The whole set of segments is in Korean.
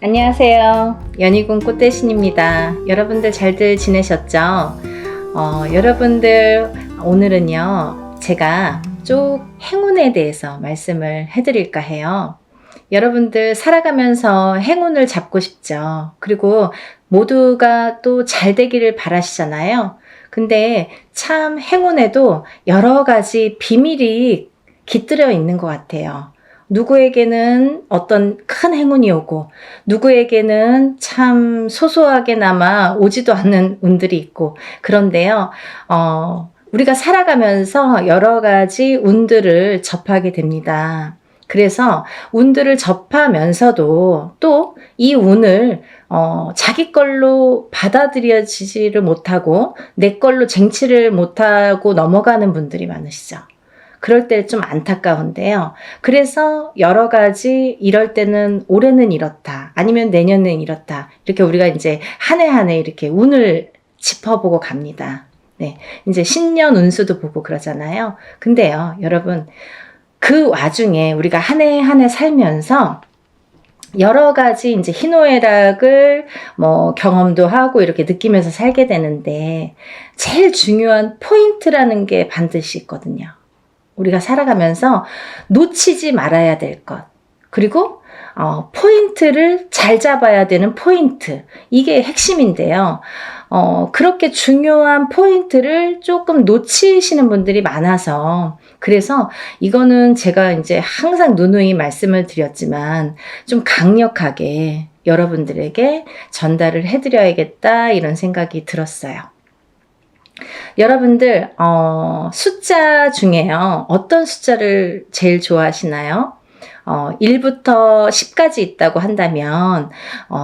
안녕하세요. 연희군 꽃대신입니다. 여러분들 잘들 지내셨죠? 여러분들 오늘은요 제가 쭉 행운에 대해서 말씀을 해드릴까 해요. 여러분들 살아가면서 행운을 잡고 싶죠. 그리고 모두가 또 잘 되기를 바라시잖아요. 근데 참 행운에도 여러 가지 비밀이 깃들여 있는 것 같아요. 누구에게는 어떤 큰 행운이 오고 누구에게는 참 소소하게나마 오지도 않는 운들이 있고 그런데요. 우리가 살아가면서 여러 가지 운들을 접하게 됩니다. 그래서 운들을 접하면서도 또 이 운을 자기 걸로 받아들여지지를 못하고 내 걸로 쟁취를 못하고 넘어가는 분들이 많으시죠. 그럴 때 좀 안타까운데요. 그래서 여러 가지 이럴 때는 올해는 이렇다. 아니면 내년은 이렇다. 이렇게 우리가 이제 한 해 한 해 이렇게 운을 짚어보고 갑니다. 네. 이제 신년 운수도 보고 그러잖아요. 근데요, 여러분, 그 와중에 우리가 한 해 한 해 살면서 여러 가지 이제 희노애락을 경험도 하고 이렇게 느끼면서 살게 되는데 제일 중요한 포인트라는 게 반드시 있거든요. 우리가 살아가면서 놓치지 말아야 될 것. 그리고 포인트를 잘 잡아야 되는 포인트. 이게 핵심인데요. 그렇게 중요한 포인트를 조금 놓치시는 분들이 많아서 그래서 이거는 제가 이제 항상 누누이 말씀을 드렸지만 좀 강력하게 여러분들에게 전달을 해드려야겠다 이런 생각이 들었어요. 여러분들 숫자 중에요. 어떤 숫자를 제일 좋아하시나요? 1부터 10까지 있다고 한다면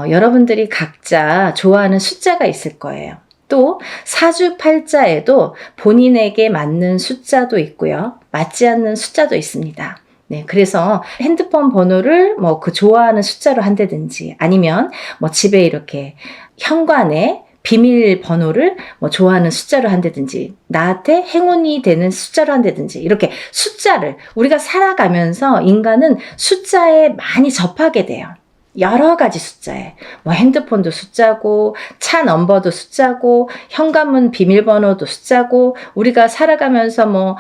여러분들이 각자 좋아하는 숫자가 있을 거예요. 또 사주팔자에도 본인에게 맞는 숫자도 있고요. 맞지 않는 숫자도 있습니다. 네, 그래서 핸드폰 번호를 그 좋아하는 숫자로 한다든지 아니면 집에 이렇게 현관에 비밀번호를 좋아하는 숫자로 한다든지 나한테 행운이 되는 숫자로 한다든지 이렇게 숫자를 우리가 살아가면서 인간은 숫자에 많이 접하게 돼요. 여러 가지 숫자에 핸드폰도 숫자고 차 넘버도 숫자고 현관문 비밀번호도 숫자고 우리가 살아가면서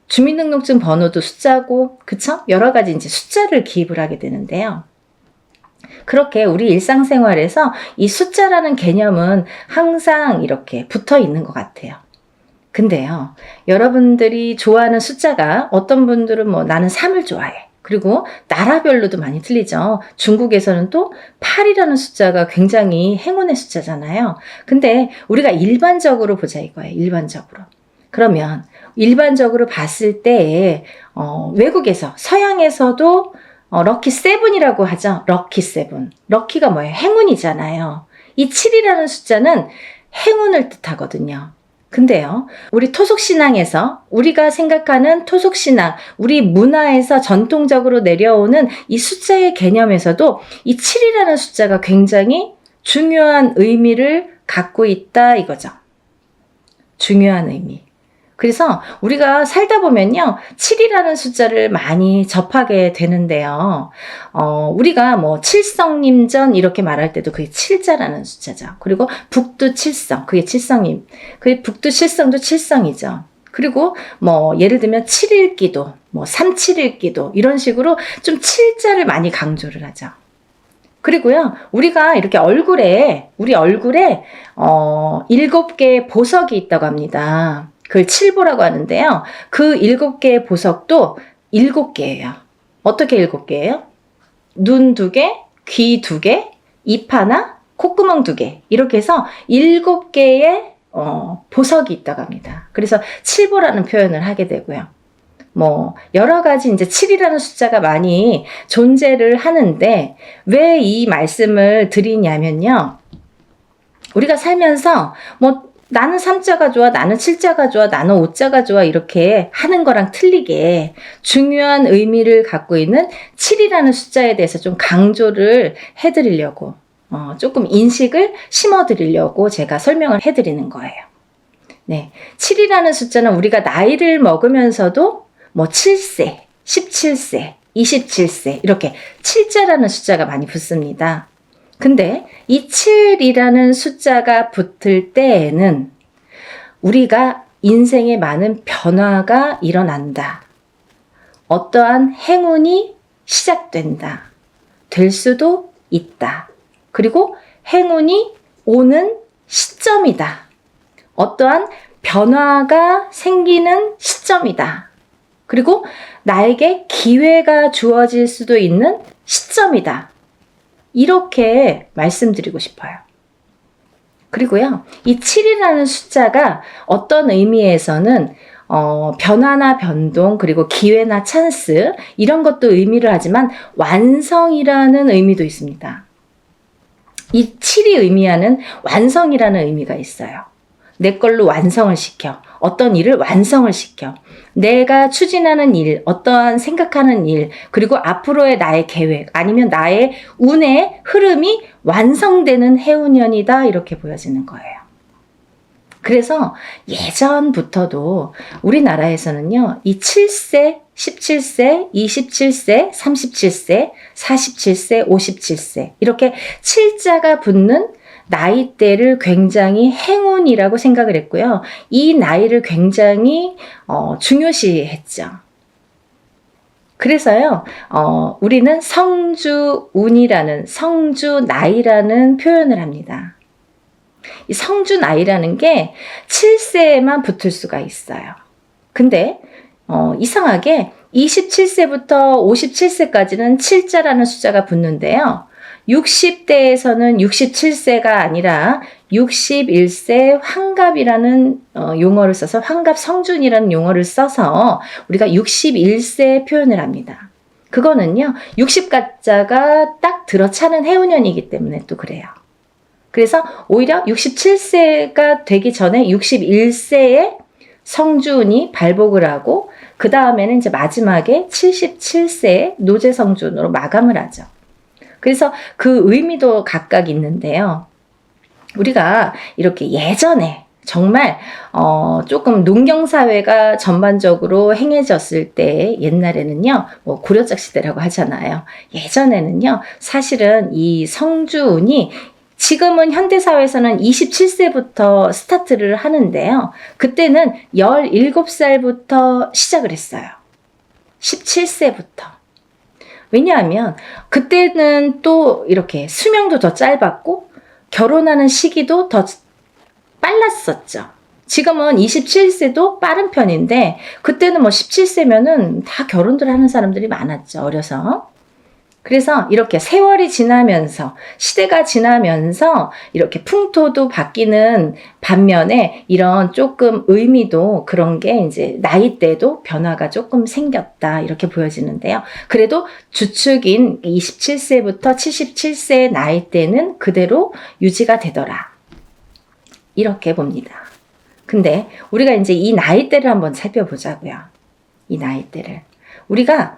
주민등록증 번호도 숫자고 그쵸? 여러 가지 이제 숫자를 기입을 하게 되는데요. 그렇게 우리 일상생활에서 이 숫자라는 개념은 항상 이렇게 붙어 있는 것 같아요. 근데요, 여러분들이 좋아하는 숫자가 어떤 분들은 나는 3을 좋아해. 그리고 나라별로도 많이 틀리죠. 중국에서는 또 8이라는 숫자가 굉장히 행운의 숫자잖아요. 근데 우리가 일반적으로 보자 이거예요. 일반적으로. 그러면 일반적으로 봤을 때 외국에서 서양에서도 럭키 세븐이라고 하죠. 럭키 세븐. 럭키가 뭐예요? 행운이잖아요. 이 7이라는 숫자는 행운을 뜻하거든요. 근데요, 우리 토속신앙에서 우리가 생각하는 토속신앙, 우리 문화에서 전통적으로 내려오는 이 숫자의 개념에서도 이 7이라는 숫자가 굉장히 중요한 의미를 갖고 있다 이거죠. 중요한 의미. 그래서 우리가 살다 보면요 7이라는 숫자를 많이 접하게 되는데요. 우리가 칠성님전 이렇게 말할 때도 그게 7자라는 숫자죠. 그리고 북두칠성 그게 칠성님. 그게 북두칠성도 칠성이죠. 그리고 예를 들면 7일기도 371기도 이런 식으로 좀 7자를 많이 강조를 하죠. 그리고요, 우리가 이렇게 우리 얼굴에 7개의 보석이 있다고 합니다. 그걸 칠보라고 하는데요. 그 7개의 보석도 7개예요. 어떻게 7개예요? 눈 2개, 귀 2개, 입 하나, 콧구멍 2개. 이렇게 해서 7개의 보석이 있다고 합니다. 그래서 칠보라는 표현을 하게 되고요. 여러 가지 이제 7이라는 숫자가 많이 존재를 하는데 왜 이 말씀을 드리냐면요. 우리가 살면서 나는 3자가 좋아, 나는 7자가 좋아, 나는 5자가 좋아 이렇게 하는 거랑 틀리게 중요한 의미를 갖고 있는 7이라는 숫자에 대해서 좀 강조를 해드리려고 조금 인식을 심어드리려고 제가 설명을 해드리는 거예요. 네, 7이라는 숫자는 우리가 나이를 먹으면서도 7세, 17세, 27세 이렇게 7자라는 숫자가 많이 붙습니다. 근데 이 7이라는 숫자가 붙을 때에는 우리가 인생에 많은 변화가 일어난다. 어떠한 행운이 시작된다. 될 수도 있다. 그리고 행운이 오는 시점이다. 어떠한 변화가 생기는 시점이다. 그리고 나에게 기회가 주어질 수도 있는 시점이다. 이렇게 말씀드리고 싶어요. 그리고요, 이 7이라는 숫자가 어떤 의미에서는 변화나 변동, 그리고 기회나 찬스, 이런 것도 의미를 하지만 완성이라는 의미도 있습니다. 이 7이 의미하는 완성이라는 의미가 있어요. 내 걸로 완성을 시켜. 어떤 일을 완성을 시켜. 내가 추진하는 일, 어떠한 생각하는 일, 그리고 앞으로의 나의 계획, 아니면 나의 운의 흐름이 완성되는 해운년이다. 이렇게 보여지는 거예요. 그래서 예전부터도 우리나라에서는요, 이 7세, 17세, 27세, 37세, 47세, 57세, 이렇게 7자가 붙는 나이대를 굉장히 행운이라고 생각을 했고요. 이 나이를 굉장히 중요시했죠. 그래서요, 우리는 성주운이라는, 성주나이라는 표현을 합니다. 이 성주나이라는 게 7세에만 붙을 수가 있어요. 근데 이상하게 27세부터 57세까지는 7자라는 숫자가 붙는데요. 60대에서는 67세가 아니라 61세 환갑이라는 용어를 써서 환갑성준이라는 용어를 써서 우리가 61세 표현을 합니다. 그거는요, 60가짜가 딱 들어차는 해운년이기 때문에 또 그래요. 그래서 오히려 67세가 되기 전에 61세에 성준이 발복을 하고 그 다음에는 이제 마지막에 77세에 노제성준으로 마감을 하죠. 그래서 그 의미도 각각 있는데요. 우리가 이렇게 예전에 정말 조금 농경사회가 전반적으로 행해졌을 때 옛날에는요, 뭐 고려적 시대라고 하잖아요. 예전에는요, 사실은 이 성주운이 지금은 현대사회에서는 27세부터 스타트를 하는데요. 그때는 17살부터 시작을 했어요. 17세부터. 왜냐하면 그때는 또 이렇게 수명도 더 짧았고 결혼하는 시기도 더 빨랐었죠. 지금은 27세도 빠른 편인데 그때는 뭐 17세면은 다 결혼들 하는 사람들이 많았죠. 어려서. 그래서 이렇게 세월이 지나면서 시대가 지나면서 이렇게 풍토도 바뀌는 반면에 이런 조금 의미도 그런 게 이제 나이대도 변화가 조금 생겼다 이렇게 보여지는데요. 그래도 주축인 27세부터 77세의 나이대는 그대로 유지가 되더라. 이렇게 봅니다. 근데 우리가 이제 이 나이대를 한번 살펴보자고요. 이 나이대를. 우리가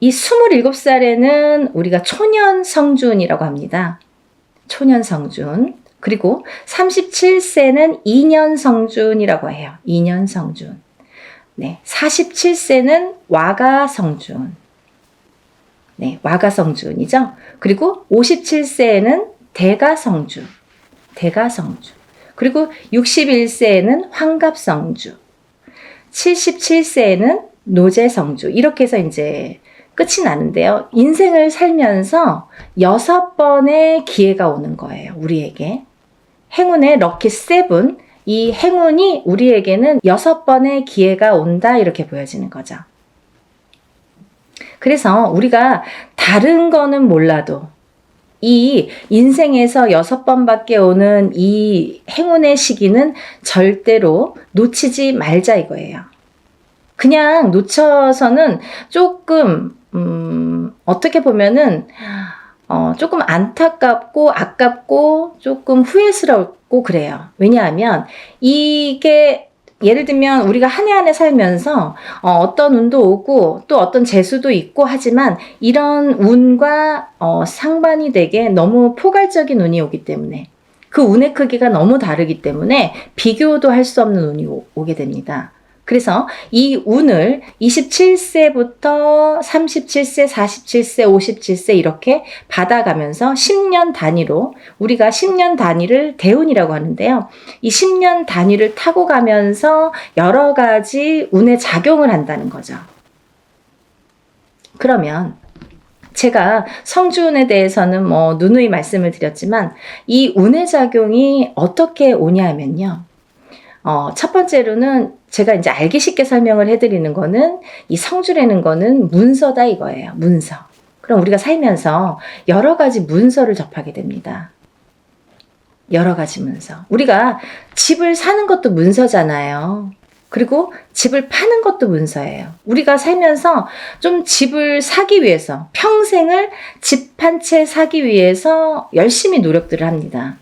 이 27살에는 우리가 초년성준이라고 합니다. 초년성준. 그리고 37세는 2년성준이라고 해요. 2년성준. 네, 47세는 와가성준. 네, 와가성준이죠. 그리고 57세에는 대가성준. 대가성준. 그리고 61세에는 환갑성준. 77세에는 노제성주. 이렇게 해서 이제 끝이 나는데요. 인생을 살면서 6번의 기회가 오는 거예요. 우리에게. 행운의 럭키 7. 이 행운이 우리에게는 6번의 기회가 온다. 이렇게 보여지는 거죠. 그래서 우리가 다른 거는 몰라도 이 인생에서 6번밖에 오는 이 행운의 시기는 절대로 놓치지 말자 이거예요. 그냥 놓쳐서는 조금 어떻게 보면은 조금 안타깝고 아깝고 조금 후회스럽고 그래요. 왜냐하면 이게 예를 들면 우리가 한 해 한 해 살면서 어떤 운도 오고 또 어떤 재수도 있고 하지만 이런 운과 상반이 되게 너무 포괄적인 운이 오기 때문에 그 운의 크기가 너무 다르기 때문에 비교도 할 수 없는 운이 오게 됩니다. 그래서 이 운을 27세부터 37세, 47세, 57세 이렇게 받아가면서 10년 단위로 우리가 10년 단위를 대운이라고 하는데요. 이 10년 단위를 타고 가면서 여러 가지 운에 작용을 한다는 거죠. 그러면 제가 성주운에 대해서는 누누이 말씀을 드렸지만 이 운의 작용이 어떻게 오냐면요. 첫 번째로는 제가 이제 알기 쉽게 설명을 해드리는 거는 이 성주라는 거는 문서다 이거예요. 문서. 그럼 우리가 살면서 여러 가지 문서를 접하게 됩니다. 여러 가지 문서. 우리가 집을 사는 것도 문서잖아요. 그리고 집을 파는 것도 문서예요. 우리가 살면서 좀 집을 사기 위해서 평생을 집 한 채 사기 위해서 열심히 노력들을 합니다.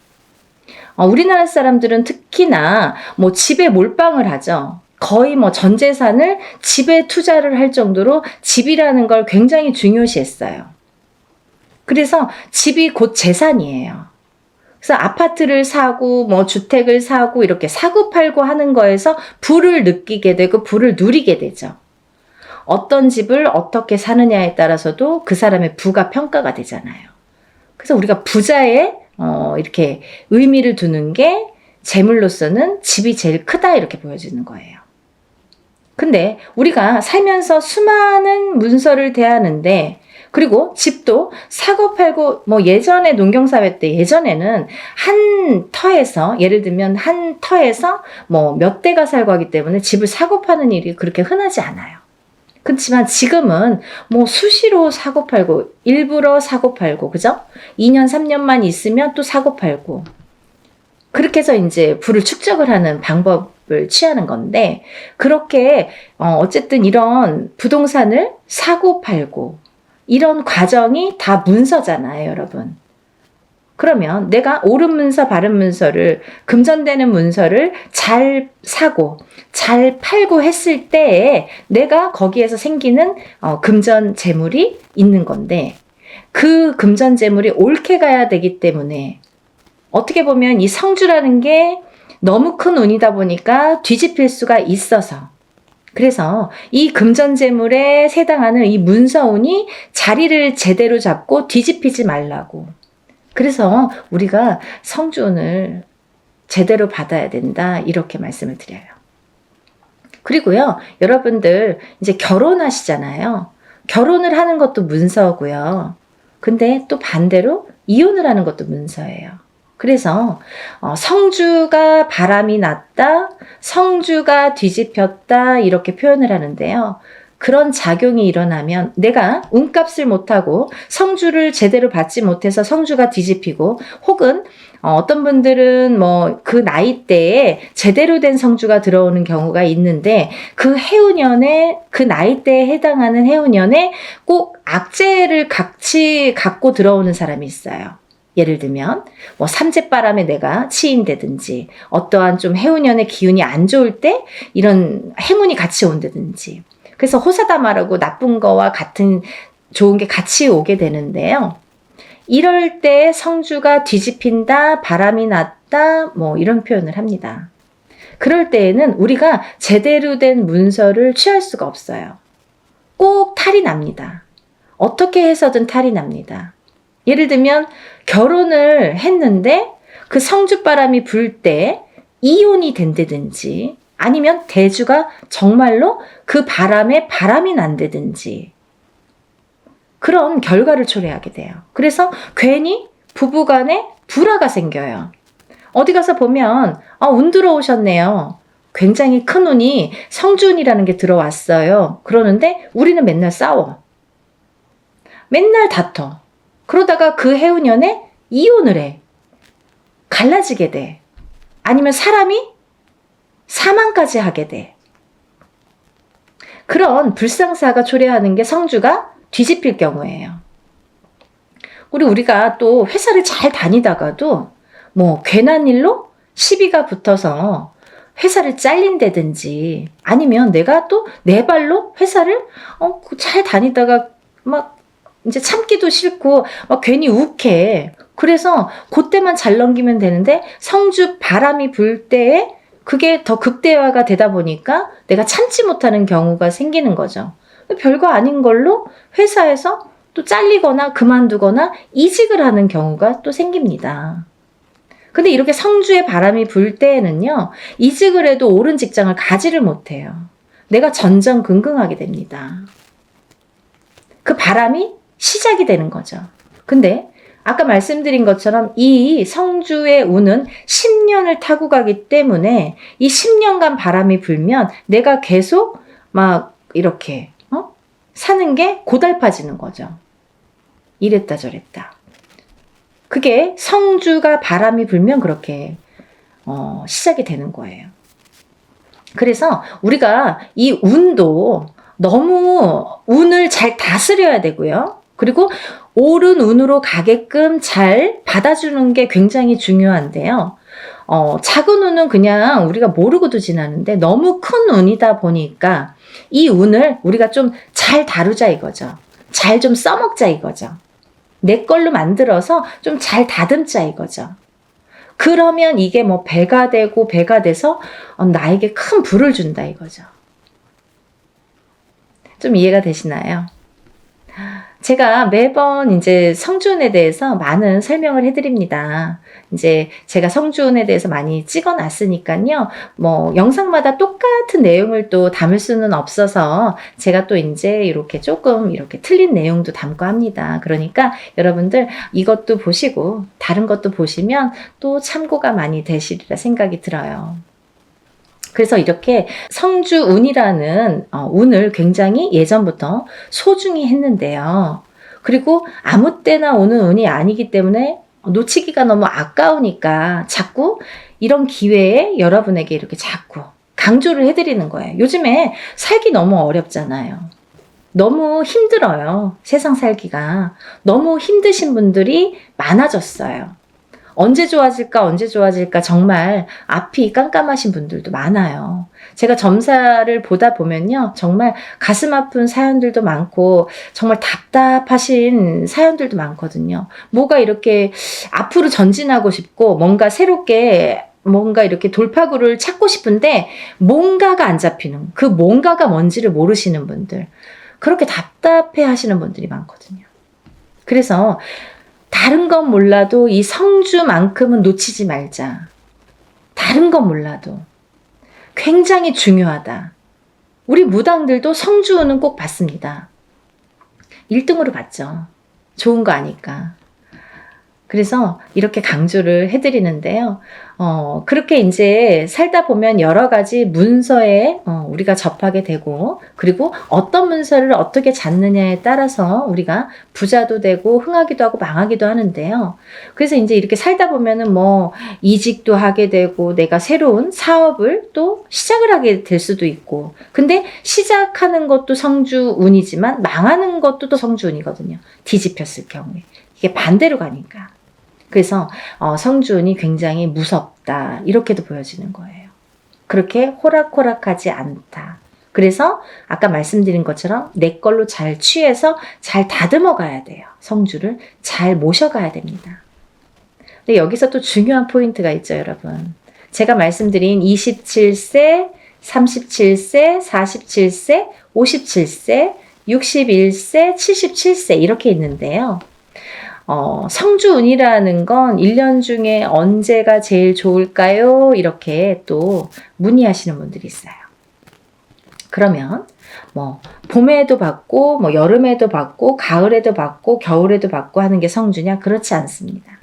우리나라 사람들은 특히나 집에 몰빵을 하죠. 거의 전 재산을 집에 투자를 할 정도로 집이라는 걸 굉장히 중요시했어요. 그래서 집이 곧 재산이에요. 그래서 아파트를 사고 주택을 사고 이렇게 사고 팔고 하는 거에서 부를 느끼게 되고 부를 누리게 되죠. 어떤 집을 어떻게 사느냐에 따라서도 그 사람의 부가 평가가 되잖아요. 그래서 우리가 부자의 이렇게 의미를 두는 게 재물로서는 집이 제일 크다 이렇게 보여지는 거예요. 근데 우리가 살면서 수많은 문서를 대하는데 그리고 집도 사고 팔고 예전에 농경사회 때 예전에는 한 터에서 예를 들면 한 터에서 몇 대가 살고 하기 때문에 집을 사고 파는 일이 그렇게 흔하지 않아요. 그렇지만 지금은 수시로 사고 팔고 일부러 사고 팔고 그죠? 2년 3년만 있으면 또 사고 팔고 그렇게 해서 이제 부를 축적을 하는 방법을 취하는 건데 그렇게 어쨌든 이런 부동산을 사고 팔고 이런 과정이 다 문서잖아요, 여러분. 그러면 내가 옳은 문서, 바른 문서를 금전되는 문서를 잘 사고 잘 팔고 했을 때에 내가 거기에서 생기는 금전 재물이 있는 건데 그 금전 재물이 옳게 가야 되기 때문에 어떻게 보면 이 성주라는 게 너무 큰 운이다 보니까 뒤집힐 수가 있어서 그래서 이 금전재물에 해당하는 이 문서운이 자리를 제대로 잡고 뒤집히지 말라고. 그래서 우리가 성주운을 제대로 받아야 된다 이렇게 말씀을 드려요. 그리고요, 여러분들 이제 결혼하시잖아요. 결혼을 하는 것도 문서고요. 근데 또 반대로 이혼을 하는 것도 문서예요. 그래서 성주가 바람이 났다, 성주가 뒤집혔다 이렇게 표현을 하는데요. 그런 작용이 일어나면 내가 운값을 못하고 성주를 제대로 받지 못해서 성주가 뒤집히고 혹은 어떤 분들은 그 나이대에 제대로 된 성주가 들어오는 경우가 있는데 그 해운년에 그 나이대에 해당하는 해운년에 꼭 악재를 같이 갖고 들어오는 사람이 있어요. 예를 들면 삼재바람에 내가 치인다든지 어떠한 좀 해운년의 기운이 안 좋을 때 이런 행운이 같이 온다든지 그래서 호사다마라고 나쁜 거와 같은 좋은 게 같이 오게 되는데요. 이럴 때 성주가 뒤집힌다, 바람이 났다 이런 표현을 합니다. 그럴 때에는 우리가 제대로 된 문서를 취할 수가 없어요. 꼭 탈이 납니다. 어떻게 해서든 탈이 납니다. 예를 들면 결혼을 했는데 그 성주바람이 불 때 이혼이 된다든지 아니면 대주가 정말로 그 바람에 바람이 난다든지 그런 결과를 초래하게 돼요. 그래서 괜히 부부간에 불화가 생겨요. 어디 가서 보면 운 들어오셨네요. 굉장히 큰 운이 성주운이라는 게 들어왔어요. 그러는데 우리는 맨날 싸워. 맨날 다퉈. 그러다가 그 해운년에 이혼을 해. 갈라지게 돼. 아니면 사람이 사망까지 하게 돼. 그런 불상사가 초래하는 게 성주가 뒤집힐 경우예요. 우리가 또 회사를 잘 다니다가도 괜한 일로 시비가 붙어서 회사를 잘린다든지 아니면 내가 또 내 발로 회사를 잘 다니다가 이제 참기도 싫고 괜히 욱해. 그래서 그때만 잘 넘기면 되는데 성주 바람이 불 때에 그게 더 극대화가 되다 보니까 내가 참지 못하는 경우가 생기는 거죠. 별거 아닌 걸로 회사에서 또 잘리거나 그만두거나 이직을 하는 경우가 또 생깁니다. 근데 이렇게 성주의 바람이 불 때에는요, 이직을 해도 옳은 직장을 가지를 못해요. 내가 전전긍긍하게 됩니다. 그 바람이 시작이 되는 거죠. 근데 아까 말씀드린 것처럼 이 성주의 운은 10년을 타고 가기 때문에 이 10년간 바람이 불면 내가 계속 막 이렇게 사는 게 고달파지는 거죠. 이랬다 저랬다. 그게 성주가 바람이 불면 그렇게 시작이 되는 거예요. 그래서 우리가 이 운도 너무 운을 잘 다스려야 되고요. 그리고 옳은 운으로 가게끔 잘 받아주는 게 굉장히 중요한데요. 작은 운은 그냥 우리가 모르고도 지나는데 너무 큰 운이다 보니까 이 운을 우리가 좀 잘 다루자 이거죠. 잘 좀 써먹자 이거죠. 내 걸로 만들어서 좀 잘 다듬자 이거죠. 그러면 이게 뭐 배가 되고 배가 돼서 나에게 큰 부를 준다 이거죠. 좀 이해가 되시나요? 제가 매번 이제 성주운에 대해서 많은 설명을 해드립니다. 이제 제가 성주운에 대해서 많이 찍어놨으니까요. 뭐 영상마다 똑같은 내용을 또 담을 수는 없어서 제가 또 이제 이렇게 조금 이렇게 틀린 내용도 담고 합니다. 그러니까 여러분들 이것도 보시고 다른 것도 보시면 또 참고가 많이 되시리라 생각이 들어요. 그래서 이렇게 성주운이라는 운을 굉장히 예전부터 소중히 했는데요. 그리고 아무 때나 오는 운이 아니기 때문에 놓치기가 너무 아까우니까 자꾸 이런 기회에 여러분에게 이렇게 자꾸 강조를 해드리는 거예요. 요즘에 살기 너무 어렵잖아요. 너무 힘들어요. 세상 살기가. 너무 힘드신 분들이 많아졌어요. 언제 좋아질까 정말 앞이 깜깜하신 분들도 많아요. 제가 점사를 보다 보면요. 정말 가슴 아픈 사연들도 많고 정말 답답하신 사연들도 많거든요. 뭐가 이렇게 앞으로 전진하고 싶고 뭔가 새롭게 뭔가 이렇게 돌파구를 찾고 싶은데 뭔가가 안 잡히는 그 뭔가가 뭔지를 모르시는 분들 그렇게 답답해 하시는 분들이 많거든요. 그래서 다른 건 몰라도 이 성주만큼은 놓치지 말자. 다른 건 몰라도 굉장히 중요하다. 우리 무당들도 성주운은 꼭 받습니다. 1등으로 받죠. 좋은 거 아니까. 그래서 이렇게 강조를 해드리는데요. 그렇게 이제 살다 보면 여러 가지 문서에 우리가 접하게 되고, 그리고 어떤 문서를 어떻게 잡느냐에 따라서 우리가 부자도 되고, 흥하기도 하고, 망하기도 하는데요. 그래서 이제 이렇게 살다 보면은 뭐, 이직도 하게 되고, 내가 새로운 사업을 또 시작을 하게 될 수도 있고, 근데 시작하는 것도 성주운이지만, 망하는 것도 또 성주운이거든요. 뒤집혔을 경우에. 이게 반대로 가니까. 그래서 성주운이 굉장히 무섭다 이렇게도 보여지는 거예요. 그렇게 호락호락하지 않다. 그래서 아까 말씀드린 것처럼 내 걸로 잘 취해서 잘 다듬어 가야 돼요. 성주를 잘 모셔가야 됩니다. 근데 여기서 또 중요한 포인트가 있죠, 여러분. 제가 말씀드린 27세, 37세, 47세, 57세, 61세, 77세 이렇게 있는데요. 성주운이라는 건 1년 중에 언제가 제일 좋을까요? 이렇게 또 문의하시는 분들이 있어요. 그러면 뭐 봄에도 받고 뭐 여름에도 받고 가을에도 받고 겨울에도 받고 하는 게 성주냐? 그렇지 않습니다.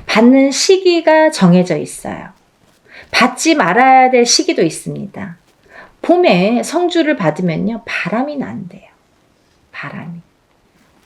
받는 시기가 정해져 있어요. 받지 말아야 될 시기도 있습니다. 봄에 성주를 받으면요. 바람이 난대요. 바람이.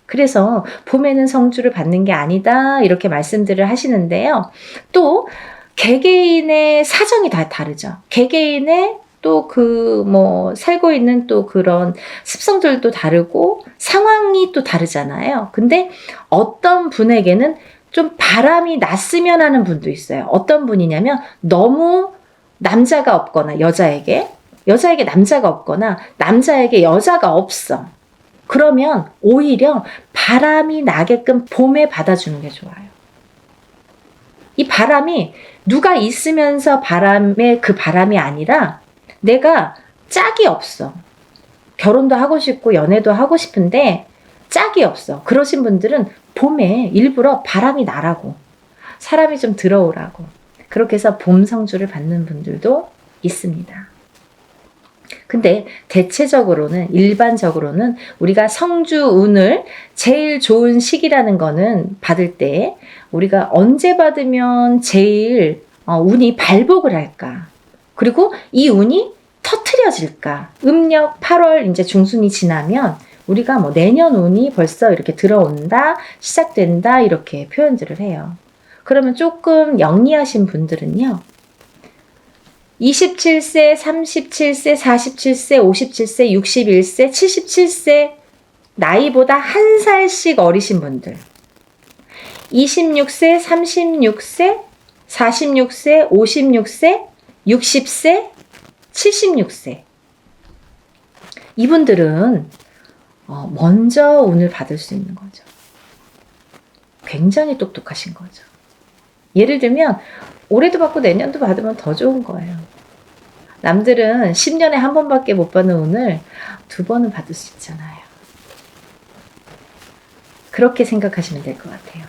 그래서 봄에는 성주를 받는 게 아니다 이렇게 말씀들을 하시는데요. 또 개개인의 사정이 다 다르죠. 개개인의 또 그 뭐 살고 있는 또 그런 습성들도 다르고 상황이 또 다르잖아요. 근데 어떤 분에게는 좀 바람이 났으면 하는 분도 있어요. 어떤 분이냐면 너무 남자가 없거나 여자에게 남자가 없거나 남자에게 여자가 없어. 그러면 오히려 바람이 나게끔 봄에 받아주는 게 좋아요. 이 바람이 누가 있으면서 바람의 그 바람이 아니라 내가 짝이 없어. 결혼도 하고 싶고 연애도 하고 싶은데 짝이 없어. 그러신 분들은 봄에 일부러 바람이 나라고, 사람이 좀 들어오라고, 그렇게 해서 봄 성주를 받는 분들도 있습니다. 근데 대체적으로는, 일반적으로는 우리가 성주운을 제일 좋은 시기라는 거는 받을 때 우리가 언제 받으면 제일 운이 발복을 할까? 그리고 이 운이 터트려질까? 음력 8월 이제 중순이 지나면 우리가 뭐 내년 운이 벌써 이렇게 들어온다, 시작된다, 이렇게 표현들을 해요. 그러면 조금 영리하신 분들은요, 27세, 37세, 47세, 57세, 61세, 77세 나이보다 한 살씩 어리신 분들, 26세, 36세, 46세, 56세, 60세, 76세 이분들은 먼저 운을 받을 수 있는 거죠. 굉장히 똑똑하신 거죠. 예를 들면 올해도 받고 내년도 받으면 더 좋은 거예요. 남들은 10년에 한 번밖에 못 받는 운을 2번은 받을 수 있잖아요. 그렇게 생각하시면 될 것 같아요.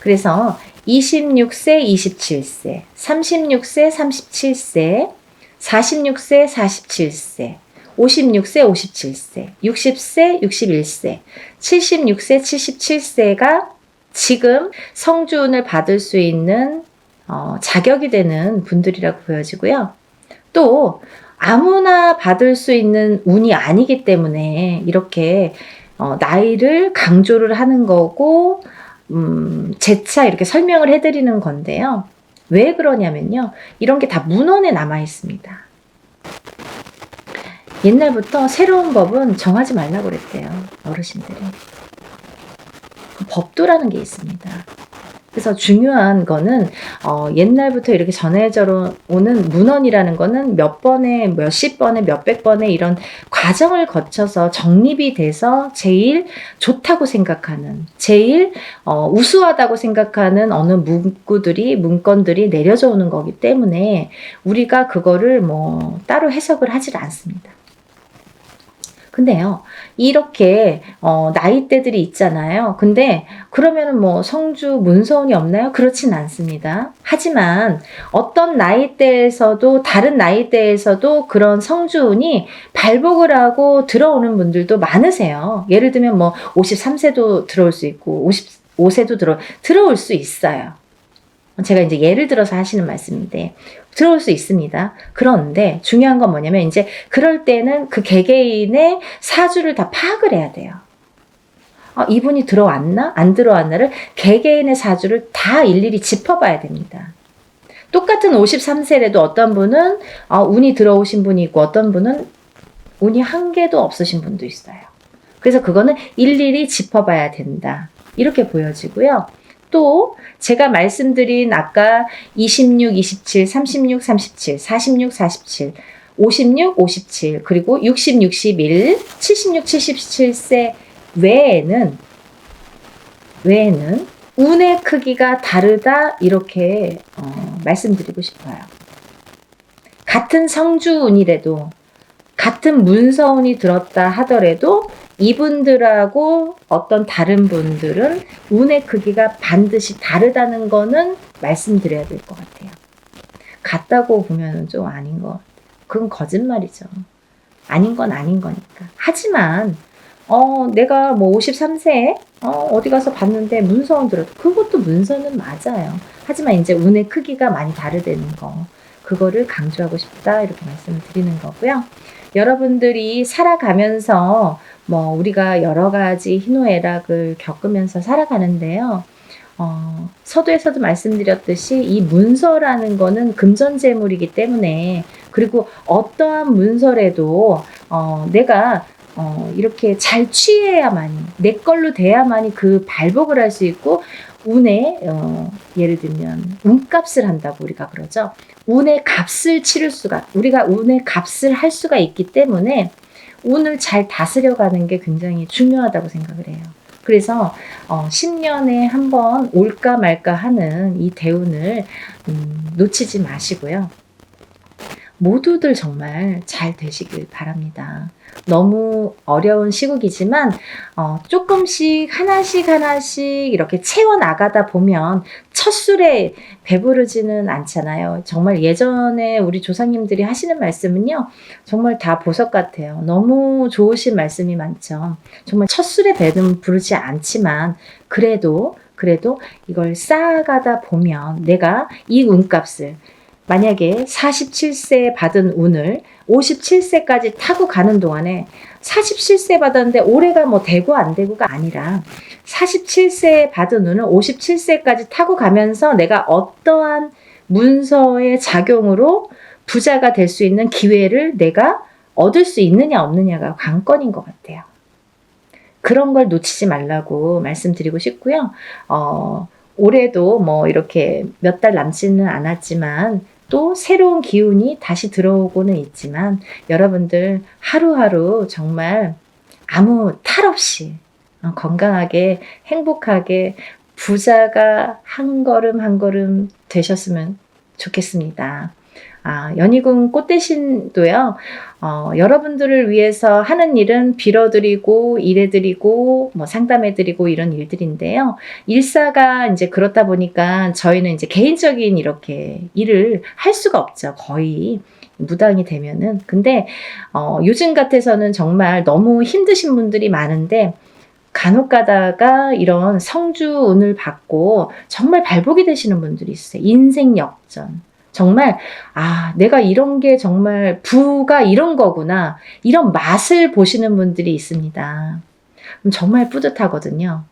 그래서 26세, 27세, 36세, 37세, 46세, 47세, 56세, 57세, 60세, 61세, 76세, 77세가 지금 성주운을 받을 수 있는 자격이 되는 분들이라고 보여지고요. 또 아무나 받을 수 있는 운이 아니기 때문에 이렇게 나이를 강조를 하는 거고 재차 이렇게 설명을 해드리는 건데요. 왜 그러냐면요, 이런 게 다 문헌에 남아 있습니다. 옛날부터 새로운 법은 정하지 말라고 그랬대요, 어르신들이. 법도라는 게 있습니다. 그래서 중요한 거는 옛날부터 이렇게 전해져 오는 문헌이라는 거는 몇 번에, 몇십 번에, 몇백 번에 이런 과정을 거쳐서 정립이 돼서 제일 좋다고 생각하는, 제일 우수하다고 생각하는 어느 문건들이 내려져 오는 거기 때문에 우리가 그거를 뭐 따로 해석을 하질 않습니다. 근데요, 이렇게 나이대들이 있잖아요. 근데 그러면은 뭐 성주 문서운이 없나요? 그렇진 않습니다. 하지만 어떤 나이대에서도, 다른 나이대에서도 그런 성주운이 발복을 하고 들어오는 분들도 많으세요. 예를 들면 뭐 53세도 들어올 수 있고 55세도 들어올 수 있어요. 제가 이제 예를 들어서 하시는 말씀인데 들어올 수 있습니다. 그런데 중요한 건 뭐냐면 이제 그럴 때는 그 개개인의 사주를 다 파악을 해야 돼요. 이분이 들어왔나? 안 들어왔나를 개개인의 사주를 다 일일이 짚어봐야 됩니다. 똑같은 53세라도 어떤 분은 운이 들어오신 분이 있고 어떤 분은 운이 한 개도 없으신 분도 있어요. 그래서 그거는 일일이 짚어봐야 된다, 이렇게 보여지고요. 또 제가 말씀드린 아까 26, 27, 36, 37, 46, 47, 56, 57, 그리고 60, 61, 76, 77세 외에는 운의 크기가 다르다, 이렇게 말씀드리고 싶어요. 같은 성주운이라도, 같은 문서운이 들었다 하더라도 이분들하고 어떤 다른 분들은 운의 크기가 반드시 다르다는 거는 말씀드려야 될 것 같아요. 같다고 보면 좀 아닌 것 같아요. 그건 거짓말이죠. 아닌 건 아닌 거니까. 하지만 내가 뭐 53세에 어디 가서 봤는데 문서운 들어도 그것도 문서는 맞아요. 하지만 이제 운의 크기가 많이 다르다는 거, 그거를 강조하고 싶다, 이렇게 말씀을 드리는 거고요. 여러분들이 살아가면서 뭐 우리가 여러 가지 희노애락을 겪으면서 살아가는데요. 서두에서도 말씀드렸듯이 이 문서라는 거는 금전재물이기 때문에, 그리고 어떠한 문서라도 내가 이렇게 잘 취해야만이, 내 걸로 돼야만이 그 발복을 할 수 있고, 운에 예를 들면 운값을 한다고 우리가 그러죠. 운의 값을 치를 수가, 우리가 운의 값을 할 수가 있기 때문에 운을 잘 다스려가는 게 굉장히 중요하다고 생각을 해요. 그래서 10년에 한 번 올까 말까 하는 이 대운을 놓치지 마시고요. 모두들 정말 잘 되시길 바랍니다. 너무 어려운 시국이지만 조금씩 하나씩 이렇게 채워나가다 보면 첫 술에 배부르지는 않잖아요. 정말 예전에 우리 조상님들이 하시는 말씀은요, 정말 다 보석 같아요. 너무 좋으신 말씀이 많죠. 정말 첫 술에 배는 부르지 않지만 그래도 이걸 쌓아가다 보면 내가 이 운값을, 만약에 47세 받은 운을 57세까지 타고 가는 동안에, 47세 받았는데 올해가 뭐 되고 안 되고가 아니라 47세 받은 운을 57세까지 타고 가면서 내가 어떠한 문서의 작용으로 부자가 될 수 있는 기회를 내가 얻을 수 있느냐 없느냐가 관건인 것 같아요. 그런 걸 놓치지 말라고 말씀드리고 싶고요. 올해도 뭐 이렇게 몇 달 남지는 않았지만 또 새로운 기운이 다시 들어오고는 있지만 여러분들 하루하루 정말 아무 탈 없이 건강하게 행복하게 부자가 한 걸음 한 걸음 되셨으면 좋겠습니다. 연희궁 꽃대신도요, 여러분들을 위해서 하는 일은 빌어드리고, 일해드리고, 뭐 상담해드리고 이런 일들인데요. 일사가 이제 그렇다 보니까 저희는 이제 개인적인 이렇게 일을 할 수가 없죠. 거의 무당이 되면은. 근데, 요즘 같아서는 정말 너무 힘드신 분들이 많은데, 간혹 가다가 이런 성주운을 받고 정말 발복이 되시는 분들이 있어요. 인생 역전. 정말 내가 이런 게 정말 부가 이런 거구나, 이런 맛을 보시는 분들이 있습니다. 정말 뿌듯하거든요.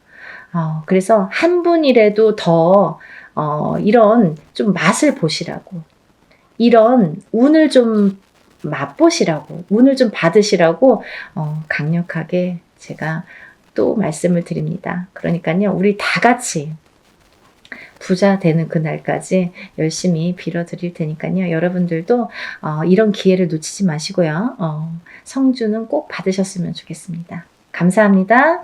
그래서 한 분이라도 더 이런 좀 맛을 보시라고, 이런 운을 좀 맛보시라고, 운을 좀 받으시라고 강력하게 제가 또 말씀을 드립니다. 그러니까요, 우리 다 같이 부자 되는 그날까지 열심히 빌어드릴 테니까요. 여러분들도 이런 기회를 놓치지 마시고요. 성주는 꼭 받으셨으면 좋겠습니다. 감사합니다.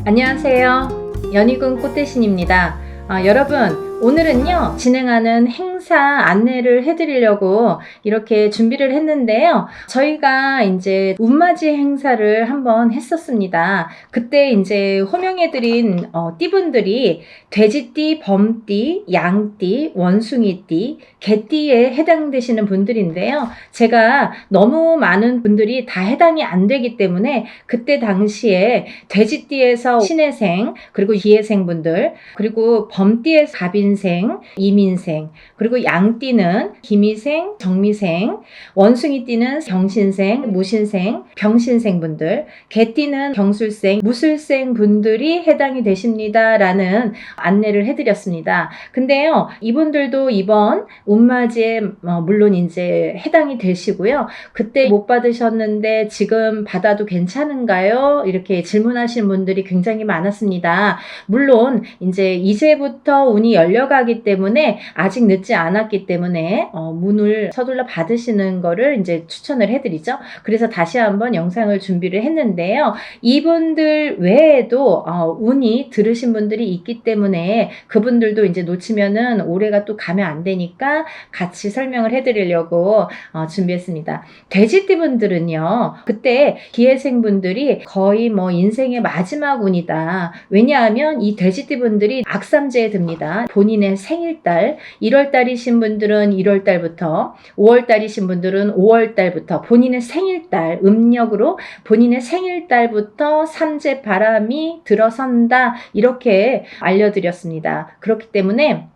안녕하세요. 연희궁 꽃대신입니다. 여러분, 오늘은요, 진행하는 행사 안내를 해드리려고 이렇게 준비를 했는데요. 저희가 이제 운맞이 행사를 한번 했었습니다. 그때 이제 호명해드린 띠분들이 돼지띠, 범띠, 양띠, 원숭이띠, 개띠에 해당되시는 분들인데요. 제가 너무 많은 분들이 다 해당이 안 되기 때문에 그때 당시에 돼지띠에서 신해생, 그리고 기해생 분들, 그리고 범띠에서 갑인생, 이민생, 그리고 양띠는 기미생, 정미생, 원숭이띠는 경신생, 무신생, 병신생 분들, 개띠는 경술생, 무술생 분들이 해당이 되십니다라는 안내를 해드렸습니다. 근데요, 이분들도 이번 운맞이에 물론 이제 해당이 되시고요. 그때 못 받으셨는데 지금 받아도 괜찮은가요? 이렇게 질문하시는 분들이 굉장히 많았습니다. 물론 이제부터 운이 열려가기 때문에 아직 늦지 않았기 때문에 문을 서둘러 받으시는 거를 이제 추천을 해드리죠. 그래서 다시 한번 영상을 준비를 했는데요. 이분들 외에도 운이 들으신 분들이 있기 때문에 그분들도 이제 놓치면은 올해가 또 가면 안 되니까 같이 설명을 해드리려고 준비했습니다. 돼지띠 분들은요, 그때 기해생 분들이 거의 뭐 인생의 마지막 운이다. 왜냐하면 이 돼지띠 분들이 악삼재에 듭니다. 본인의 생일달, 1월달이신 분들은 1월달부터, 5월달이신 분들은 5월달부터 본인의 생일달, 음력으로 본인의 생일달부터 삼재 바람이 들어선다, 이렇게 알려드렸습니다. 그렇기 때문에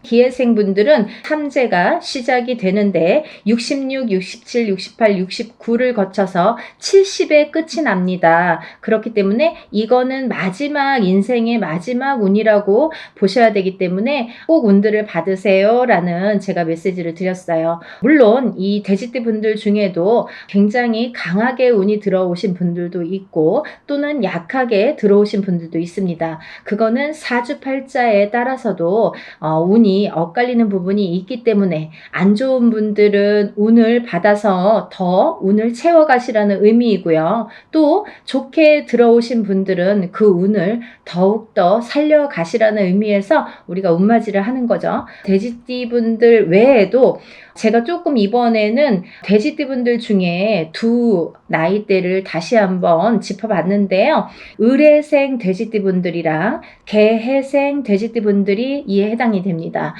기해생 분들은 삼재가 시작이 되는데 66, 67, 68, 69를 거쳐서 70에 끝이 납니다. 그렇기 때문에 이거는 인생의 마지막 운이라고 보셔야 되기 때문에 꼭 운들을 받으세요 라는 제가 메시지를 드렸어요. 물론 이 돼지띠 분들 중에도 굉장히 강하게 운이 들어오신 분들도 있고 또는 약하게 들어오신 분들도 있습니다. 그거는 사주팔자에 따라서도 운이 운이 엇갈리는 부분이 있기 때문에 안 좋은 분들은 운을 받아서 더 운을 채워가시라는 의미이고요. 또 좋게 들어오신 분들은 그 운을 더욱더 살려가시라는 의미에서 우리가 운맞이를 하는 거죠. 돼지띠 분들 외에도 제가 조금 이번에는 돼지띠 분들 중에 두 나이대를 다시 한번 짚어봤는데요. 을해생 돼지띠 분들이랑 개해생 돼지띠 분들이 이에 해당이 됩니다.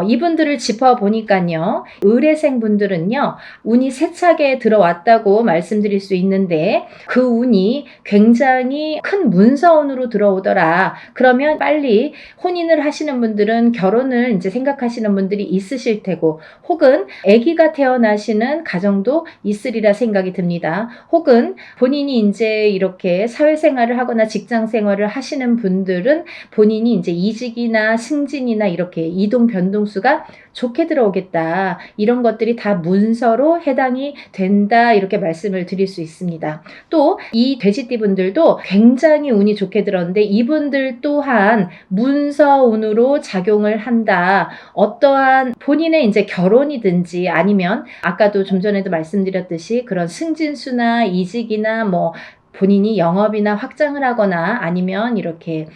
이분들을 짚어보니까요. 을해생 분들은요. 운이 세차게 들어왔다고 말씀드릴 수 있는데 그 운이 굉장히 큰 문서운으로 들어오더라. 그러면 빨리 혼인을 하시는 분들은 결혼을 이제 생각하시는 분들이 있으실 테고 혹은 아기가 태어나시는 가정도 있으리라 생각이 듭니다. 혹은 본인이 이제 이렇게 사회생활을 하거나 직장생활을 하시는 분들은 본인이 이제 이직이나 승진이나 이렇게 이동 변동수가 좋게 들어오겠다. 이런 것들이 다 문서로 해당이 된다. 이렇게 말씀을 드릴 수 있습니다. 또 이 돼지띠 분들도 굉장히 운이 좋게 들었는데 이분들 또한 문서운으로 작용을 한다. 어떠한 본인의 이제 결혼이든지 아니면 아까도 좀 전에도 말씀드렸듯이 그런 승진수나 이직이나 뭐 본인이 영업이나 확장을 하거나 아니면 이렇게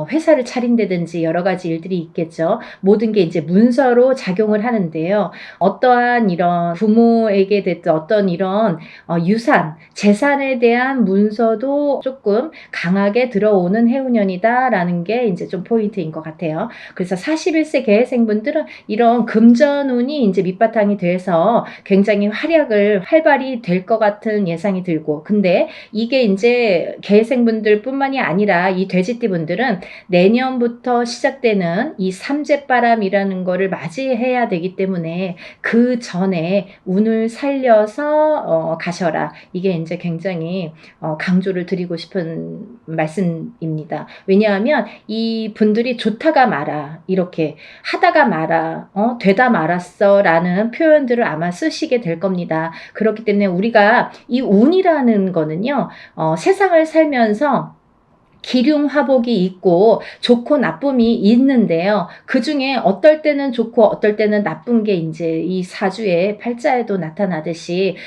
회사를 차린다든지 여러 가지 일들이 있겠죠. 모든 게 이제 문서로 작용을 하는데요. 어떠한 이런 부모에게 됐든 어떤 이런 유산, 재산에 대한 문서도 조금 강하게 들어오는 해운년이다라는 게 이제 좀 포인트인 것 같아요. 그래서 41세 개해생분들은 이런 금전운이 이제 밑바탕이 돼서 굉장히 활발히 될 것 같은 예상이 들고 근데 이게 이제 개해생분들 뿐만이 아니라 이 돼지띠 분들은 내년부터 시작되는 이 삼재바람이라는 거를 맞이해야 되기 때문에 그 전에 운을 살려서 가셔라. 이게 이제 굉장히 강조를 드리고 싶은 말씀입니다. 왜냐하면 이 분들이 좋다가 말아 이렇게 하다가 말아 되다 말았어 라는 표현들을 아마 쓰시게 될 겁니다. 그렇기 때문에 우리가 이 운이라는 거는요 세상을 살면서 기륭화복이 있고 좋고 나쁨이 있는데요. 그 중에 어떨 때는 좋고 어떨 때는 나쁜 게 이제 이 사주의 팔자에도 나타나듯이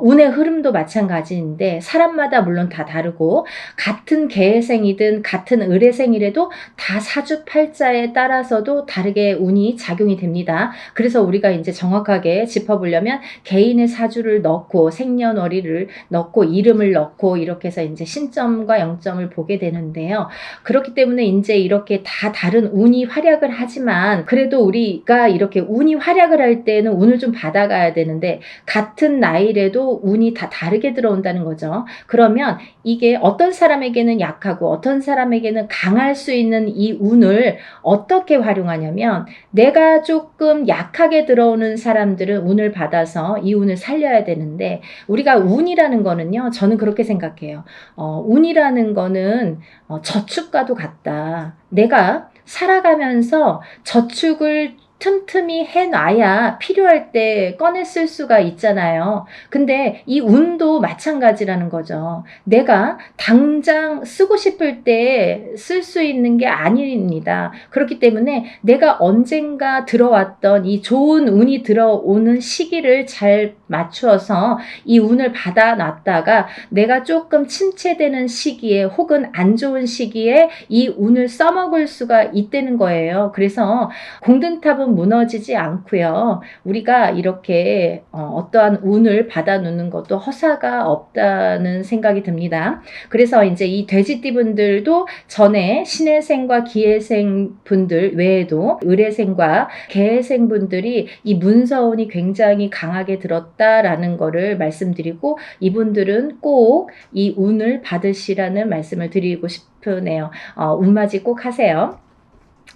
운의 흐름도 마찬가지인데 사람마다 물론 다 다르고 같은 개해생이든 같은 을해생이라도 다 사주 팔자에 따라서도 다르게 운이 작용이 됩니다. 그래서 우리가 이제 정확하게 짚어보려면 개인의 사주를 넣고 생년월일을 넣고 이름을 넣고 이렇게 해서 이제 신점과 영점을 보게 되는 데요. 그렇기 때문에 이제 이렇게 다 다른 운이 활약을 하지만 그래도 우리가 이렇게 운이 활약을 할 때는 운을 좀 받아가야 되는데 같은 나이라도 운이 다 다르게 들어온다는 거죠. 그러면 이게 어떤 사람에게는 약하고 어떤 사람에게는 강할 수 있는 이 운을 어떻게 활용하냐면 내가 조금 약하게 들어오는 사람들은 운을 받아서 이 운을 살려야 되는데 우리가 운이라는 거는요. 저는 그렇게 생각해요. 운이라는 거는 저축과도 같다. 내가 살아가면서 저축을 틈틈이 해놔야 필요할 때 꺼내 쓸 수가 있잖아요. 근데 이 운도 마찬가지라는 거죠. 내가 당장 쓰고 싶을 때 쓸 수 있는 게 아닙니다. 그렇기 때문에 내가 언젠가 들어왔던 이 좋은 운이 들어오는 시기를 잘 맞추어서 이 운을 받아놨다가 내가 조금 침체되는 시기에 혹은 안 좋은 시기에 이 운을 써먹을 수가 있다는 거예요. 그래서 공든탑은 무너지지 않고요. 우리가 이렇게 어떠한 운을 받아놓는 것도 허사가 없다는 생각이 듭니다. 그래서 이제 이 돼지띠 분들도 전에 신해생과 기해생 분들 외에도 을해생과 개해생 분들이 이 문서운이 굉장히 강하게 들었다라는 거를 말씀드리고 이분들은 꼭 이 운을 받으시라는 말씀을 드리고 싶으네요. 운맞이 꼭 하세요.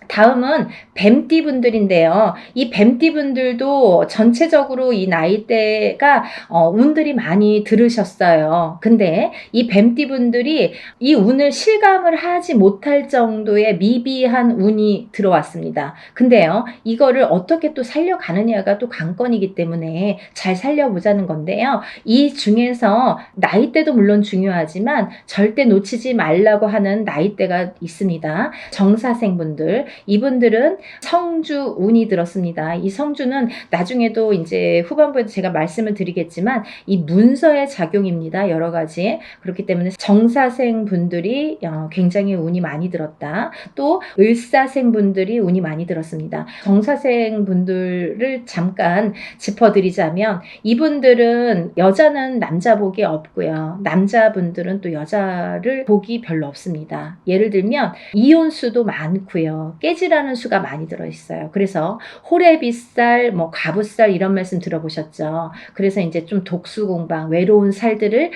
다음은 뱀띠 분들인데요. 이 뱀띠 분들도 전체적으로 이 나이대가 운들이 많이 들으셨어요. 근데 이 뱀띠 분들이 이 운을 실감을 하지 못할 정도의 미비한 운이 들어왔습니다. 근데요, 이거를 어떻게 또 살려가느냐가 또 관건이기 때문에 잘 살려보자는 건데요. 이 중에서 나이대도 물론 중요하지만 절대 놓치지 말라고 하는 나이대가 있습니다. 정사생분들 분들, 이분들은 성주 운이 들었습니다. 이 성주는 나중에도 이제 후반부에도 제가 말씀을 드리겠지만 이 문서의 작용입니다. 여러 가지. 그렇기 때문에 정사생 분들이 굉장히 운이 많이 들었다. 또 을사생 분들이 운이 많이 들었습니다. 정사생 분들을 잠깐 짚어드리자면 이분들은 여자는 남자 복이 없고요. 남자분들은 또 여자를 복이 별로 없습니다. 예를 들면 이혼수도 많고요. 깨지라는 수가 많이 들어있어요. 그래서 호래비살, 가부살 이런 말씀 들어보셨죠. 그래서 이제 좀 독수공방, 외로운 살들을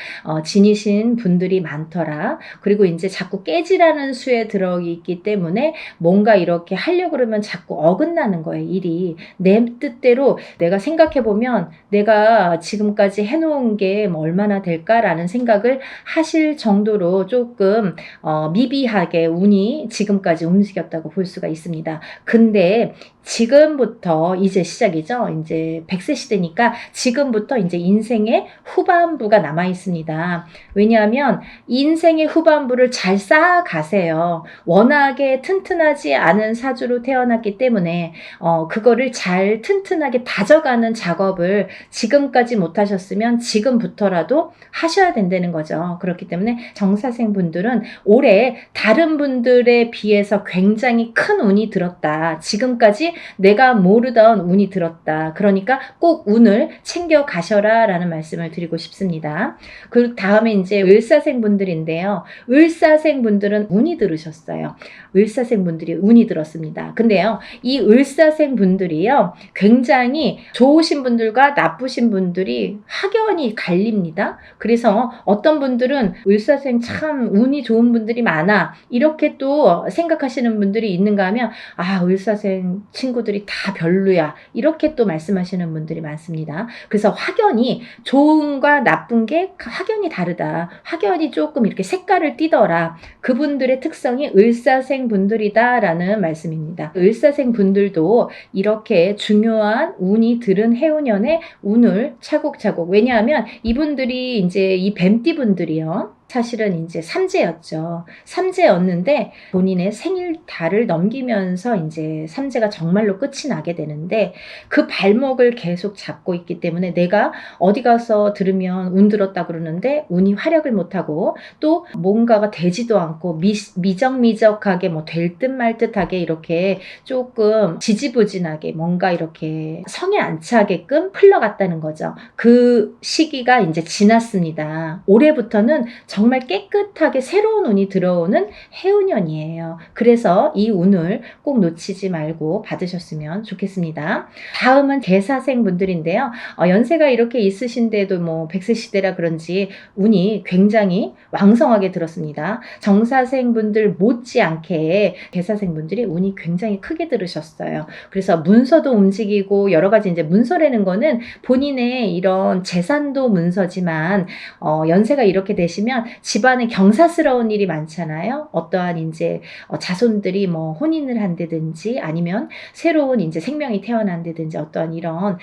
지니신 분들이 많더라. 그리고 이제 자꾸 깨지라는 수에 들어있기 때문에 뭔가 이렇게 하려고 그러면 자꾸 어긋나는 거예요. 일이. 내 뜻대로 내가 생각해보면 내가 지금까지 해놓은 게 얼마나 될까라는 생각을 하실 정도로 조금 미비하게 운이 지금까지 움직였다고 볼 수가 있습니다. 근데 지금부터 이제 시작이죠. 이제 100세 시대니까 지금부터 이제 인생의 후반부가 남아 있습니다. 왜냐하면 인생의 후반부를 잘 쌓아가세요. 워낙에 튼튼하지 않은 사주로 태어났기 때문에 그거를 잘 튼튼하게 다져가는 작업을 지금까지 못하셨으면 지금부터라도 하셔야 된다는 거죠. 그렇기 때문에 정사생 분들은 올해 다른 분들에 비해서 굉장히 큰 운이 들었다. 지금까지 내가 모르던 운이 들었다. 그러니까 꼭 운을 챙겨 가셔라 라는 말씀을 드리고 싶습니다. 그 다음에 이제 을사생 분들인데요. 을사생 분들은 운이 들으셨어요. 을사생 분들이 운이 들었습니다. 근데요, 이 을사생 분들이요, 굉장히 좋으신 분들과 나쁘신 분들이 확연히 갈립니다. 그래서 어떤 분들은 을사생 참 운이 좋은 분들이 많아. 이렇게 또 생각하시는 분들이 있는가 하면, 을사생 친구들이 다 별로야. 이렇게 또 말씀하시는 분들이 많습니다. 그래서 확연히 좋은과 나쁜 게 확연히 다르다. 확연히 조금 이렇게 색깔을 띠더라. 그분들의 특성이 을사생 분들이다라는 말씀입니다. 을사생 분들도 이렇게 중요한 운이 들은 해운년에 운을 차곡차곡, 왜냐하면 이분들이 이제 이 뱀띠 분들이요, 사실은 이제 삼재였죠. 삼재였는데 본인의 생일 달을 넘기면서 이제 삼재가 정말로 끝이 나게 되는데 그 발목을 계속 잡고 있기 때문에 내가 어디 가서 들으면 운 들었다 그러는데 운이 활약을 못하고 또 뭔가가 되지도 않고 미적미적하게 될 듯 말 듯하게 이렇게 조금 지지부진하게 뭔가 이렇게 성에 안 차게끔 흘러갔다는 거죠. 그 시기가 이제 지났습니다. 올해부터는 정말 깨끗하게 새로운 운이 들어오는 해운년이에요. 그래서 이 운을 꼭 놓치지 말고 받으셨으면 좋겠습니다. 다음은 개사생 분들인데요. 연세가 이렇게 있으신데도 100세 시대라 그런지 운이 굉장히 왕성하게 들었습니다. 정사생 분들 못지않게 개사생 분들이 운이 굉장히 크게 들으셨어요. 그래서 문서도 움직이고 여러 가지 이제 문서라는 거는 본인의 이런 재산도 문서지만 연세가 이렇게 되시면 집안에 경사스러운 일이 많잖아요. 어떠한 이제 자손들이 혼인을 한다든지 아니면 새로운 이제 생명이 태어난다든지 어떠한 이런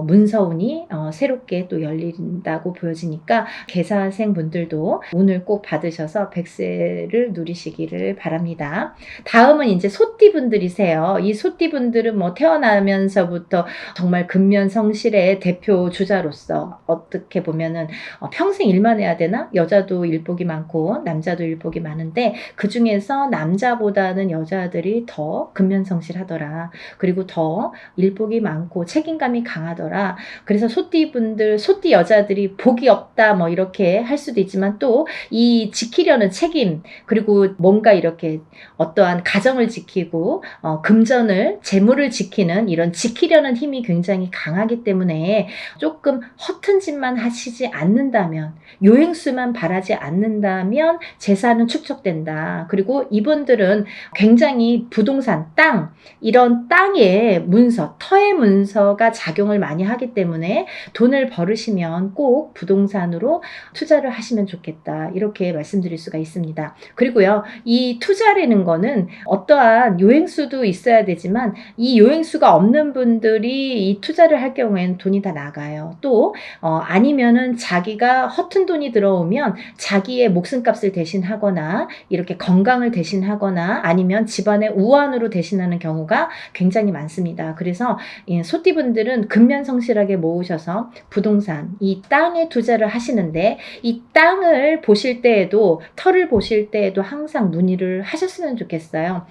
문서운이 새롭게 또 열린다고 보여지니까 개사생 분들도 운을 꼭 받으셔서 100세를 누리시기를 바랍니다. 다음은 이제 소띠 분들이세요. 이 소띠 분들은 태어나면서부터 정말 근면성실의 대표 주자로서 어떻게 보면은 평생 일만 해야 되나? 여자도 일복이 많고 남자도 일복이 많은데 그 중에서 남자보다는 여자들이 더 근면성실하더라. 그리고 더 일복이 많고 책임감이 강하더라. 그래서 소띠분들, 소띠 여자들이 복이 없다 이렇게 할 수도 있지만 또 이 지키려는 책임, 그리고 뭔가 이렇게 어떠한 가정을 지키고 금전을, 재물을 지키는 이런 지키려는 힘이 굉장히 강하기 때문에 조금 허튼 짓만 하시지 않는다면, 요행수만 바라지 않는다면 재산은 축적된다. 그리고 이분들은 굉장히 부동산, 땅, 이런 땅의 문서, 터의 문서가 작용을 많이 하기 때문에 돈을 벌으시면 꼭 부동산으로 투자를 하시면 좋겠다. 이렇게 말씀드릴 수가 있습니다. 그리고요, 이 투자라는 거는 어떠한 요행수도 있어야 되지만 이 요행수가 없는 분들이 이 투자를 할 경우에는 돈이 다 나가요. 또 아니면은 자기가 허튼 돈이 들어오면 자기의 목숨값을 대신하거나 이렇게 건강을 대신하거나 아니면 집안의 우환으로 대신하는 경우가 굉장히 많습니다. 그래서 소띠분들은 근면성실하게 모으셔서 부동산, 이 땅에 투자를 하시는데 이 땅을 보실 때에도 터를 보실 때에도 항상 문의를 하셨으면 좋겠어요.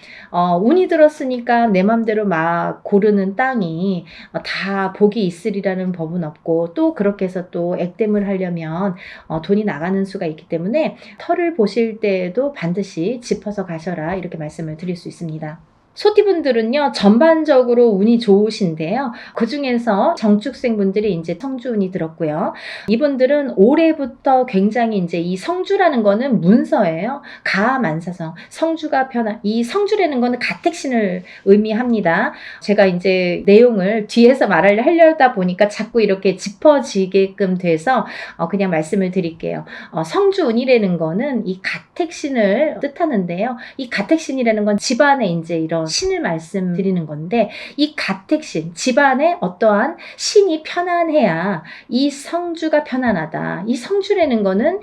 운이 들었으니까 내 맘대로 막 고르는 땅이 다 복이 있으리라는 법은 없고 또 그렇게 해서 또 액땜을 하려면 돈이 나가는 수가 있기 때문에 터를 보실 때에도 반드시 짚어서 가셔라 이렇게 말씀을 드릴 수 있습니다. 소띠분들은요, 전반적으로 운이 좋으신데요. 그 중에서 정축생분들이 이제 성주운이 들었고요. 이분들은 올해부터 굉장히 이제 이 성주라는 거는 문서예요. 가만사성. 성주가 이 성주라는 거는 가택신을 의미합니다. 제가 이제 내용을 뒤에서 말을 하려다 보니까 자꾸 이렇게 짚어지게끔 돼서 그냥 말씀을 드릴게요. 성주운이라는 거는 이 가택신을 뜻하는데요. 이 가택신이라는 건 집안에 이제 이런 신을 말씀드리는 건데 이 가택신, 집안에 어떠한 신이 편안해야 이 성주가 편안하다. 이 성주라는 거는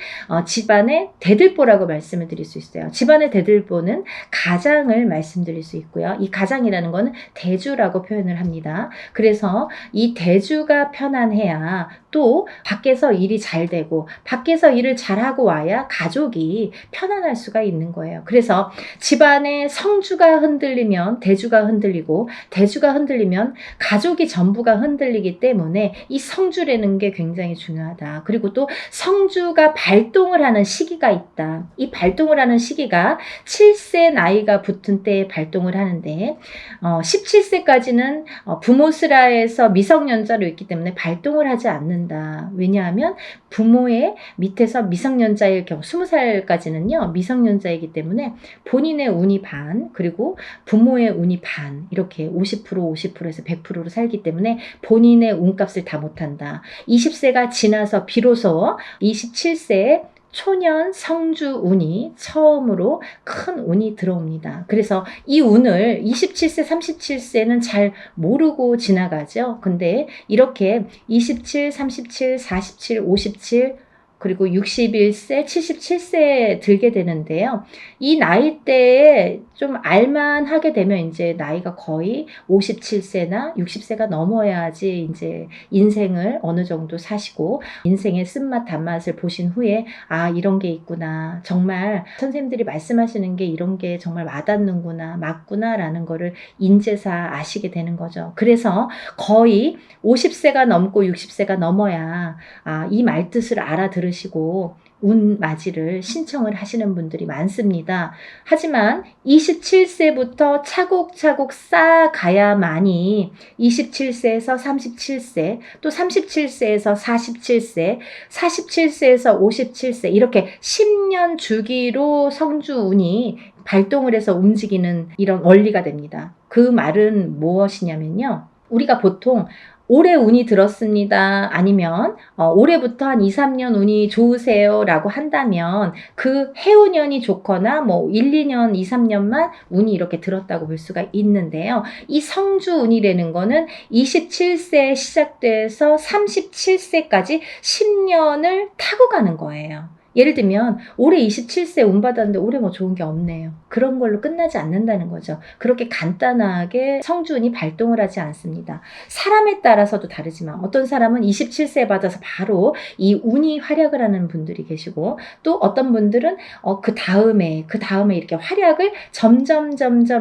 집안의 대들보라고 말씀을 드릴 수 있어요. 집안의 대들보는 가장을 말씀드릴 수 있고요. 이 가장이라는 거는 대주라고 표현을 합니다. 그래서 이 대주가 편안해야 또 밖에서 일이 잘 되고 밖에서 일을 잘하고 와야 가족이 편안할 수가 있는 거예요. 그래서 집안의 성주가 흔들리면 대주가 흔들리고 대주가 흔들리면 가족이 전부가 흔들리기 때문에 이 성주라는 게 굉장히 중요하다. 그리고 또 성주가 발동을 하는 시기가 있다. 이 발동을 하는 시기가 7세 나이가 붙은 때에 발동을 하는데 17세까지는 부모스라에서 미성년자로 있기 때문에 발동을 하지 않는다. 왜냐하면 부모의 밑에서 미성년자일 경우 20살까지는요 미성년자이기 때문에 본인의 운이 반 그리고 부모의 운이 반 이렇게 50% 50%에서 100%로 살기 때문에 본인의 운값을 다 못한다. 20세가 지나서 비로소 27세에 초년 성주 운이 처음으로 큰 운이 들어옵니다. 그래서 이 운을 27세, 37세는 잘 모르고 지나가죠. 근데 이렇게 27, 37, 47, 57 그리고 61세, 77세에 들게 되는데요. 이 나이대에 좀 알만하게 되면 이제 나이가 거의 57세나 60세가 넘어야지 이제 인생을 어느 정도 사시고 인생의 쓴맛 단맛을 보신 후에 아 이런 게 있구나 정말 선생님들이 말씀하시는 게 이런 게 정말 와닿는구나 맞구나 라는 거를 인제사 아시게 되는 거죠. 그래서 거의 50세가 넘고 60세가 넘어야 이 말뜻을 알아들으시고 운 맞이를 신청을 하시는 분들이 많습니다. 하지만 27세부터 차곡차곡 쌓아가야만이 27세에서 37세, 또 37세에서 47세, 47세에서 57세 이렇게 10년 주기로 성주운이 발동을 해서 움직이는 이런 원리가 됩니다. 그 말은 무엇이냐면요. 우리가 보통 올해 운이 들었습니다. 아니면 올해부터 한 2, 3년 운이 좋으세요 라고 한다면 그 해운년이 좋거나 뭐 1, 2년, 2, 3년만 운이 이렇게 들었다고 볼 수가 있는데요. 이 성주운이라는 거는 27세에 시작돼서 37세까지 10년을 타고 가는 거예요. 예를 들면 올해 27세 운 받았는데 올해 뭐 좋은 게 없네요. 그런 걸로 끝나지 않는다는 거죠. 그렇게 간단하게 성주운이 발동을 하지 않습니다. 사람에 따라서도 다르지만 어떤 사람은 27세 받아서 바로 이 운이 활약을 하는 분들이 계시고 또 어떤 분들은 그 다음에 이렇게 활약을 점점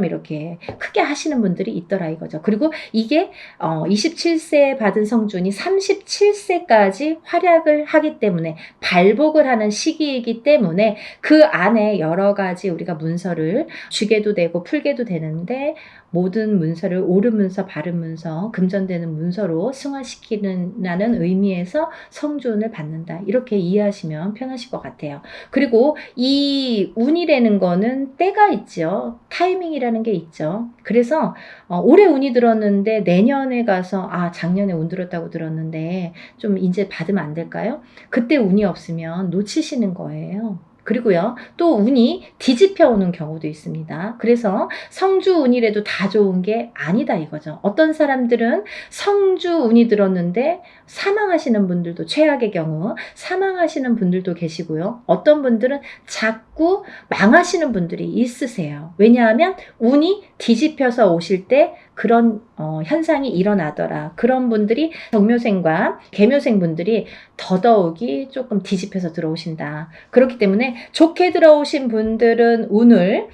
이렇게 크게 하시는 분들이 있더라 이거죠. 그리고 이게 27세 받은 성주운이 37세까지 활약을 하기 때문에 발복을 하는 시기이기 때문에 그 안에 여러 가지 우리가 문서를 쥐게도 되고 풀게도 되는데 모든 문서를 옳은 문서, 바른 문서, 금전되는 문서로 승화시키는 의미에서 성주운을 받는다. 이렇게 이해하시면 편하실 것 같아요. 그리고 이 운이라는 거는 때가 있죠. 타이밍이라는 게 있죠. 그래서 올해 운이 들었는데 내년에 가서 작년에 운 들었다고 들었는데 좀 이제 받으면 안 될까요? 그때 운이 없으면 놓치시는 거예요. 그리고요, 또 운이 뒤집혀 오는 경우도 있습니다. 그래서 성주 운이라도 다 좋은 게 아니다 이거죠. 어떤 사람들은 성주 운이 들었는데 사망하시는 분들도, 최악의 경우 사망하시는 분들도 계시고요. 어떤 분들은 자꾸 망하시는 분들이 있으세요. 왜냐하면 운이 뒤집혀서 오실 때 그런 현상이 일어나더라. 그런 분들이 정묘생과 계묘생 분들이 더더욱이 조금 뒤집혀서 들어오신다. 그렇기 때문에 좋게 들어오신 분들은 운을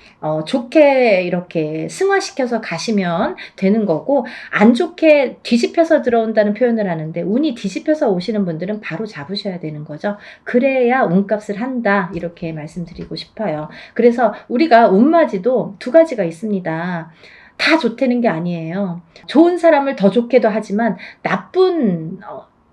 좋게 이렇게 승화시켜서 가시면 되는 거고, 안 좋게 뒤집혀서 들어온다는 표현을 하는데 운이 뒤집혀서 오시는 분들은 바로 잡으셔야 되는 거죠. 그래야 운값을 한다 이렇게 말씀드리고 싶어요. 그래서 우리가 운맞이도 두 가지가 있습니다. 다 좋다는 게 아니에요. 좋은 사람을 더 좋게도 하지만 나쁜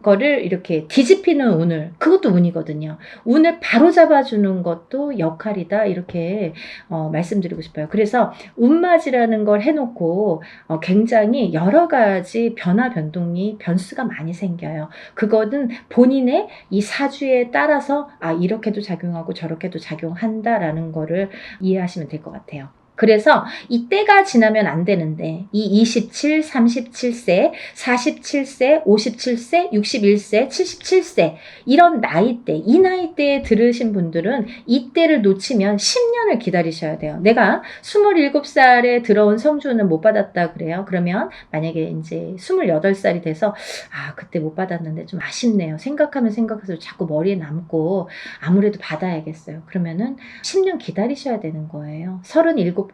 거를 이렇게 뒤집히는 운을, 그것도 운이거든요. 운을 바로 잡아주는 것도 역할이다 이렇게 말씀드리고 싶어요. 그래서 운맞이라는 걸 해놓고 굉장히 여러 가지 변화 변동이 변수가 많이 생겨요. 그거는 본인의 이 사주에 따라서 이렇게도 작용하고 저렇게도 작용한다라는 거를 이해하시면 될 것 같아요. 그래서 이 때가 지나면 안 되는데 이 27, 37세, 47세, 57세, 61세, 77세 이런 나이대, 이 나이대에 들으신 분들은 이 때를 놓치면 10년을 기다리셔야 돼요. 내가 27살에 들어온 성주는 못 받았다 그래요. 그러면 만약에 이제 28살이 돼서 그때 못 받았는데 좀 아쉽네요. 생각하면 생각해서 자꾸 머리에 남고 아무래도 받아야겠어요. 그러면은 10년 기다리셔야 되는 거예요. 37까지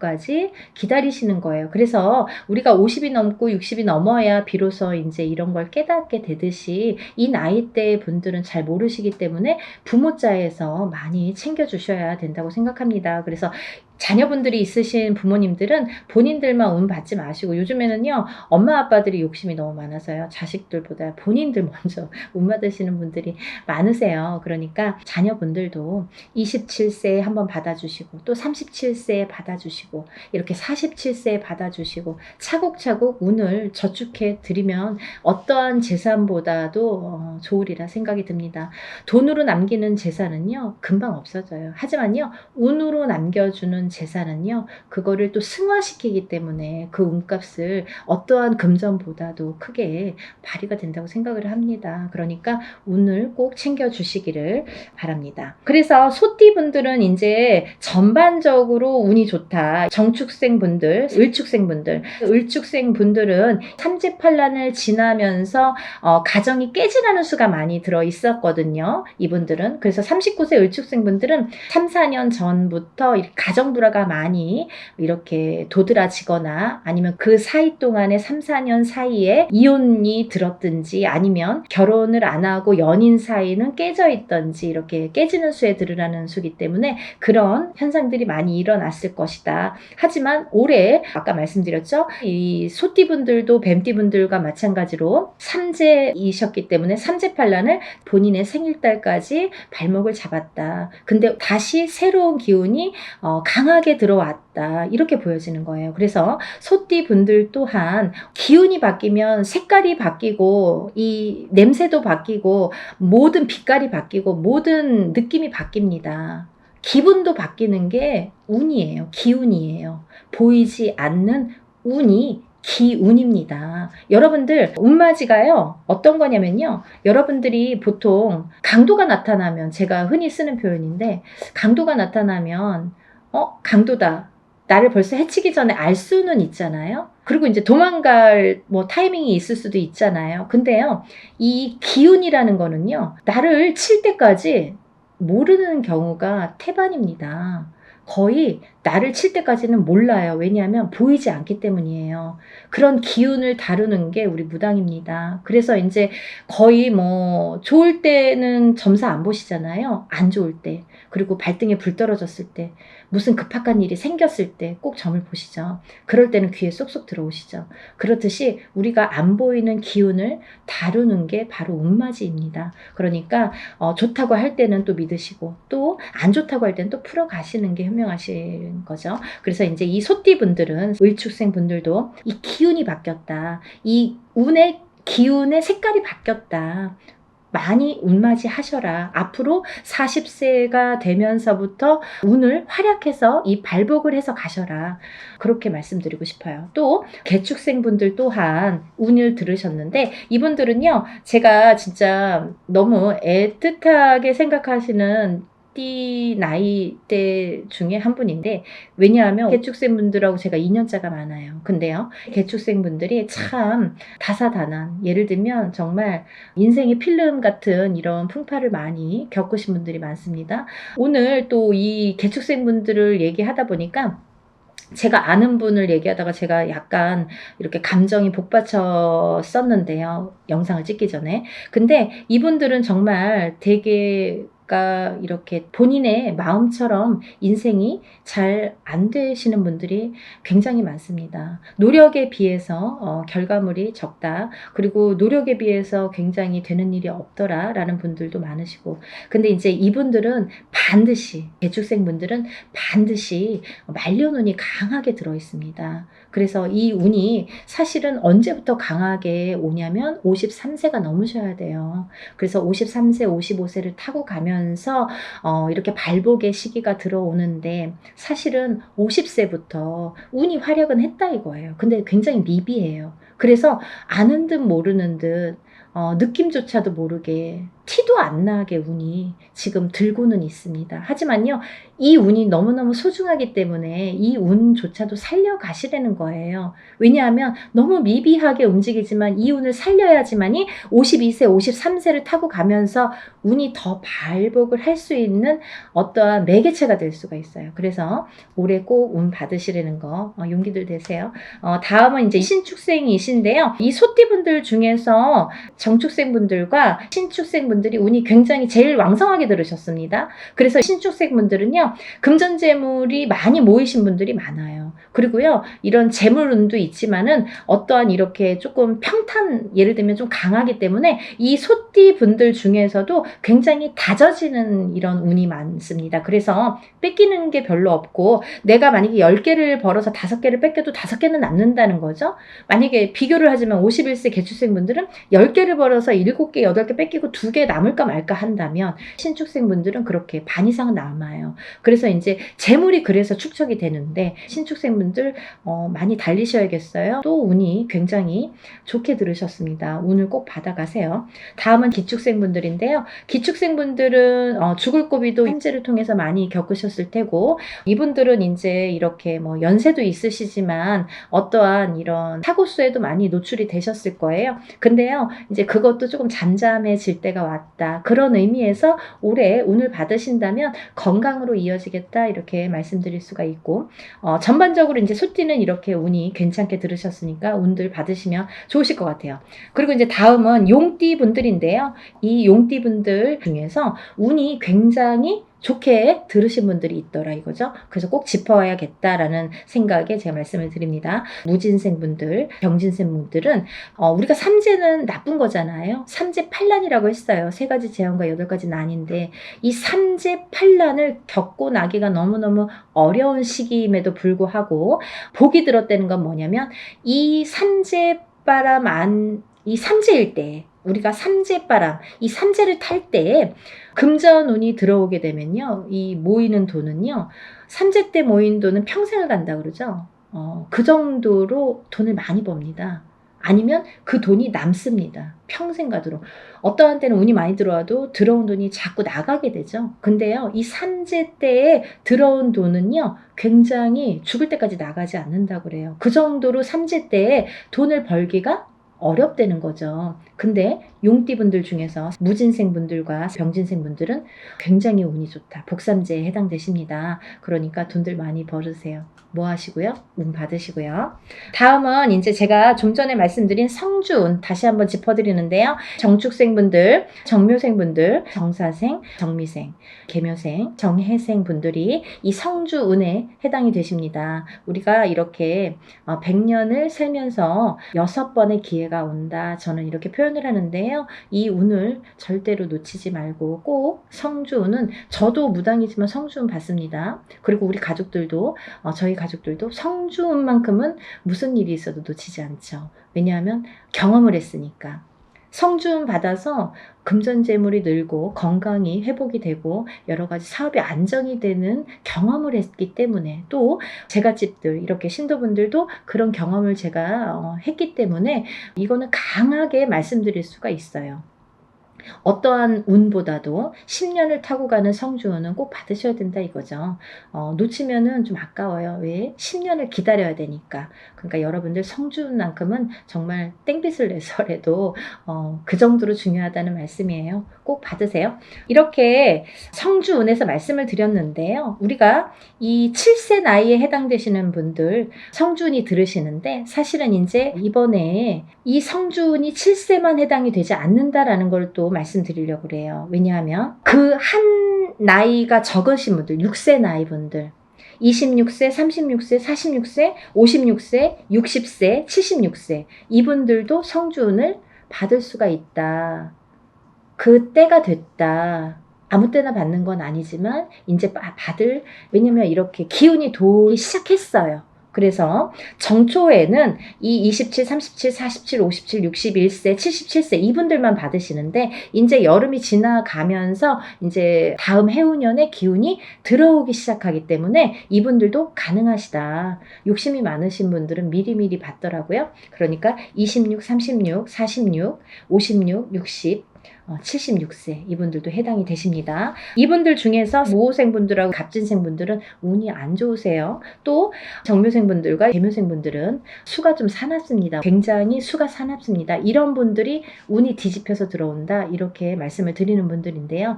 기다리시는 거예요. 그래서 우리가 50이 넘고 60이 넘어야 비로소 이제 이런 걸 깨닫게 되듯이 이 나이대 분들은 잘 모르시기 때문에 부모자에서 많이 챙겨주셔야 된다고 생각합니다. 그래서 자녀분들이 있으신 부모님들은 본인들만 운 받지 마시고, 요즘에는요 엄마 아빠들이 욕심이 너무 많아서요 자식들보다 본인들 먼저 운 받으시는 분들이 많으세요. 그러니까 자녀분들도 27세에 한번 받아주시고 또 37세에 받아주시고 이렇게 47세에 받아주시고 차곡차곡 운을 저축해 드리면 어떠한 재산보다도 좋으리라 생각이 듭니다. 돈으로 남기는 재산은요 금방 없어져요. 하지만요 운으로 남겨주는 재산은요 그거를 또 승화시키기 때문에 그 운값을 어떠한 금전보다도 크게 발휘가 된다고 생각을 합니다. 그러니까 운을 꼭 챙겨주시기를 바랍니다. 그래서 소띠 분들은 이제 전반적으로 운이 좋다. 정축생 분들, 을축생 분들은 삼재팔란을 지나면서 가정이 깨지라는 수가 많이 들어 있었거든요. 이분들은. 그래서 39세 을축생 분들은 3, 4년 전부터 가정 불화가 많이 이렇게 도드라지거나 아니면 그 사이 동안에 3, 4년 사이에 이혼이 들었든지 아니면 결혼을 안 하고 연인 사이는 깨져 있던지 이렇게 깨지는 수에 들으라는 수기 때문에 그런 현상들이 많이 일어났을 것이다. 하지만 올해 아까 말씀드렸죠. 이 소띠분들도 뱀띠분들과 마찬가지로 삼재이셨기 때문에 삼재팔란을 본인의 생일달까지 발목을 잡았다. 근데 다시 새로운 기운이 강하게 들어왔다. 이렇게 보여지는 거예요. 그래서 소띠분들 또한 기운이 바뀌면 색깔이 바뀌고 이 냄새도 바뀌고 모든 빛깔이 바뀌고 모든 느낌이 바뀝니다. 기분도 바뀌는 게 운이에요. 기운이에요. 보이지 않는 운이 기운입니다. 여러분들 운맞이가요 어떤 거냐면요, 여러분들이 보통 강도가 나타나면, 제가 흔히 쓰는 표현인데 강도가 나타나면 강도다, 나를 벌써 해치기 전에 알 수는 있잖아요. 그리고 이제 도망갈 타이밍이 있을 수도 있잖아요. 근데요 이 기운이라는 거는요 나를 칠 때까지 모르는 경우가 태반입니다. 거의 나를 칠 때까지는 몰라요. 왜냐하면 보이지 않기 때문이에요. 그런 기운을 다루는 게 우리 무당입니다. 그래서 이제 거의 좋을 때는 점사 안 보시잖아요. 안 좋을 때, 그리고 발등에 불 떨어졌을 때, 무슨 급박한 일이 생겼을 때 꼭 점을 보시죠. 그럴 때는 귀에 쏙쏙 들어오시죠. 그렇듯이 우리가 안 보이는 기운을 다루는 게 바로 운맞이입니다. 그러니까 좋다고 할 때는 또 믿으시고 또 안 좋다고 할 때는 또 풀어가시는 게 현명하신 거죠. 그래서 이제 이 소띠분들은, 을축생 분들도 이 기운이 바뀌었다. 이 운의 기운의 색깔이 바뀌었다. 많이 운맞이 하셔라. 앞으로 40세가 되면서부터 운을 활약해서 이 발복을 해서 가셔라. 그렇게 말씀드리고 싶어요. 또 개축생분들 또한 운을 들으셨는데 이분들은요, 제가 진짜 너무 애틋하게 생각하시는 띠 나이대 중에 한 분인데, 왜냐하면 개축생분들하고 제가 인연자가 많아요. 근데요, 개축생분들이 참 다사다난, 예를 들면 정말 인생의 필름 같은 이런 풍파를 많이 겪으신 분들이 많습니다. 오늘 또 이 개축생분들을 얘기하다 보니까 제가 아는 분을 얘기하다가 제가 약간 이렇게 감정이 복받쳤었는데요. 영상을 찍기 전에. 근데 이분들은 정말 되게 이렇게 본인의 마음처럼 인생이 잘 안 되시는 분들이 굉장히 많습니다. 노력에 비해서 결과물이 적다. 그리고 노력에 비해서 굉장히 되는 일이 없더라라는 분들도 많으시고. 근데 이제 이분들은 반드시, 개축생분들은 반드시 말년운이 강하게 들어 있습니다. 그래서 이 운이 사실은 언제부터 강하게 오냐면 53세가 넘으셔야 돼요. 그래서 53세, 55세를 타고 가면서 이렇게 발복의 시기가 들어오는데, 사실은 50세부터 운이 활약은 했다 이거예요. 근데 굉장히 미비해요. 그래서 아는 듯 모르는 듯 느낌조차도 모르게, 티도 안 나게 운이 지금 들고는 있습니다. 하지만요, 이 운이 너무너무 소중하기 때문에 이 운조차도 살려가시라는 거예요. 왜냐하면 너무 미비하게 움직이지만 이 운을 살려야지만이 52세, 53세를 타고 가면서 운이 더 발복을 할 수 있는 어떠한 매개체가 될 수가 있어요. 그래서 올해 꼭 운 받으시라는 거 용기들 되세요. 다음은 이제 신축생이신데요. 이 소띠분들 중에서 정축생분들과 신축생분들이 운이 굉장히 제일 왕성하게 들으셨습니다. 그래서 신축생분들은요, 금전재물이 많이 모이신 분들이 많아요. 그리고요, 이런 재물운도 있지만은 어떠한 이렇게 조금 평탄, 예를 들면 좀 강하기 때문에 이 소띠 분들 중에서도 굉장히 다져지는 이런 운이 많습니다. 그래서 뺏기는 게 별로 없고, 내가 만약에 10개를 벌어서 5개를 뺏겨도 5개는 남는다는 거죠. 만약에 비교를 하자면 51세 개축생분들은 10개를 벌어서 7개, 8개 뺏기고 2개 남을까 말까 한다면, 신축생분들은 그렇게 반 이상은 남아요. 그래서 이제 재물이 그래서 축적이 되는데, 신축생분들 많이 달리셔야겠어요. 또 운이 굉장히 좋게 들으셨습니다. 운을 꼭 받아가세요. 다음은 기축생분들인데요. 기축생분들은 죽을 고비도 현재를 통해서 많이 겪으셨을 테고, 이분들은 이제 이렇게 뭐 연세도 있으시지만 어떠한 이런 사고수에도 많이 노출이 되셨을 거예요. 근데요, 이제 그것도 조금 잠잠해질 때가 왔다. 그런 의미에서 올해 운을 받으신다면 건강으로 이어지겠다, 이렇게 말씀드릴 수가 있고, 전반적으로 이제 소띠는 이렇게 운이 괜찮게 들으셨으니까 운들 받으시면 좋으실 것 같아요. 그리고 이제 다음은 용띠 분들인데요. 이 용띠 분들 중에서 운이 굉장히 좋게 들으신 분들이 있더라 이거죠. 그래서 꼭 짚어야겠다라는 생각에 제가 말씀을 드립니다. 무진생분들, 병진생분들은 우리가 삼재는 나쁜 거잖아요. 삼재팔란이라고 했어요. 3가지 재앙과 8가지 난인데, 이 삼재팔란을 겪고 나기가 너무너무 어려운 시기임에도 불구하고 복이 들었다는 건 뭐냐면, 이 삼재바람 이 삼재일 때, 우리가 삼재바람, 이 삼재를 탈 때에 금전운이 들어오게 되면요, 이 모이는 돈은요, 삼재 때 모인 돈은 평생을 간다 그러죠. 그 정도로 돈을 많이 법니다. 아니면 그 돈이 남습니다. 평생 가도록. 어떠한 때는 운이 많이 들어와도 들어온 돈이 자꾸 나가게 되죠. 근데요, 이 삼재 때에 들어온 돈은요, 굉장히 죽을 때까지 나가지 않는다고 그래요. 그 정도로 삼재 때에 돈을 벌기가 어렵다는 거죠. 근데 용띠분들 중에서 무진생분들과 병진생분들은 굉장히 운이 좋다. 복삼재에 해당되십니다. 그러니까 돈들 많이 벌으세요. 뭐 하시고요? 운 받으시고요. 다음은 이제 제가 좀 전에 말씀드린 성주운 다시 한번 짚어드리는데요. 정축생분들, 정묘생분들, 정사생, 정미생, 계묘생, 정해생 분들이 이 성주운에 해당이 되십니다. 우리가 이렇게 100년을 살면서 6번의 기회가 온다. 저는 이렇게 표현을 하는데요. 이 운을 절대로 놓치지 말고 꼭 성주운은, 저도 무당이지만 성주운 받습니다. 그리고 우리 가족들도, 저희 가족들도 성주운만큼은 무슨 일이 있어도 놓치지 않죠. 왜냐하면 경험을 했으니까. 성주운 받아서 금전재물이 늘고 건강이 회복이 되고 여러 가지 사업이 안정이 되는 경험을 했기 때문에, 또 제갓집들 이렇게 신도분들도 그런 경험을 제가 했기 때문에 이거는 강하게 말씀드릴 수가 있어요. 어떠한 운보다도 10년을 타고 가는 성주운은 꼭 받으셔야 된다 이거죠. 놓치면은 좀 아까워요. 왜? 10년을 기다려야 되니까. 그러니까 여러분들 성주운만큼은 정말 땡빛을 내서라도 그 정도로 중요하다는 말씀이에요. 꼭 받으세요. 이렇게 성주운에서 말씀을 드렸는데요. 우리가 이 7세 나이에 해당되시는 분들 성주운이 들으시는데, 사실은 이제 이번에 이 성주운이 7세만 해당이 되지 않는다라는 걸 또 말씀드리려고 그래요. 왜냐하면 그 한 나이가 적으신 분들, 6세 나이 분들, 26세, 36세, 46세, 56세, 60세, 76세 이분들도 성주운을 받을 수가 있다. 그 때가 됐다. 아무 때나 받는 건 아니지만 이제 받을, 왜냐면 이렇게 기운이 돌기 시작했어요. 그래서 정초에는 이 27, 37, 47, 57, 61세, 77세 이분들만 받으시는데, 이제 여름이 지나가면서 이제 다음 해운년에 기운이 들어오기 시작하기 때문에 이분들도 가능하시다. 욕심이 많으신 분들은 미리미리 받더라고요. 그러니까 26, 36, 46, 56, 60, 76세 이분들도 해당이 되십니다. 이분들 중에서 모호생분들하고 갑진생분들은 운이 안 좋으세요. 또 정묘생분들과 계묘생분들은 수가 좀 사납습니다. 굉장히 수가 사납습니다. 이런 분들이 운이 뒤집혀서 들어온다 이렇게 말씀을 드리는 분들인데요.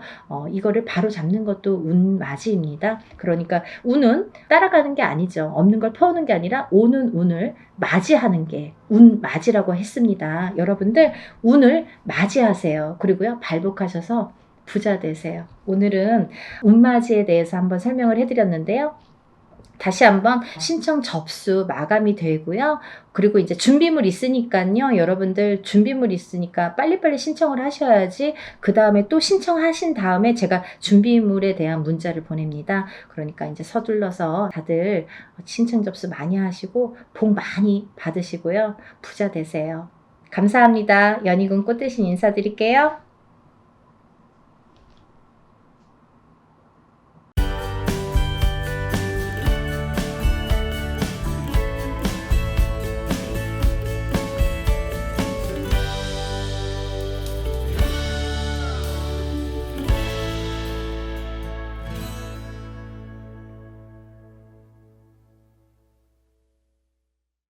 이거를 바로 잡는 것도 운맞이입니다. 그러니까 운은 따라가는 게 아니죠. 없는 걸 퍼오는 게 아니라 오는 운을 맞이하는 게 운맞이라고 했습니다. 여러분들 운을 맞이하세요. 그리고요, 발복하셔서 부자 되세요. 오늘은 운맞이에 대해서 한번 설명을 해드렸는데요. 다시 한번 신청 접수 마감이 되고요. 그리고 이제 준비물 있으니까요. 여러분들 준비물 있으니까 빨리빨리 신청을 하셔야지 그 다음에 또 신청하신 다음에 제가 준비물에 대한 문자를 보냅니다. 그러니까 이제 서둘러서 다들 신청 접수 많이 하시고 복 많이 받으시고요. 부자 되세요. 감사합니다. 연희군 꽃대신 인사드릴게요.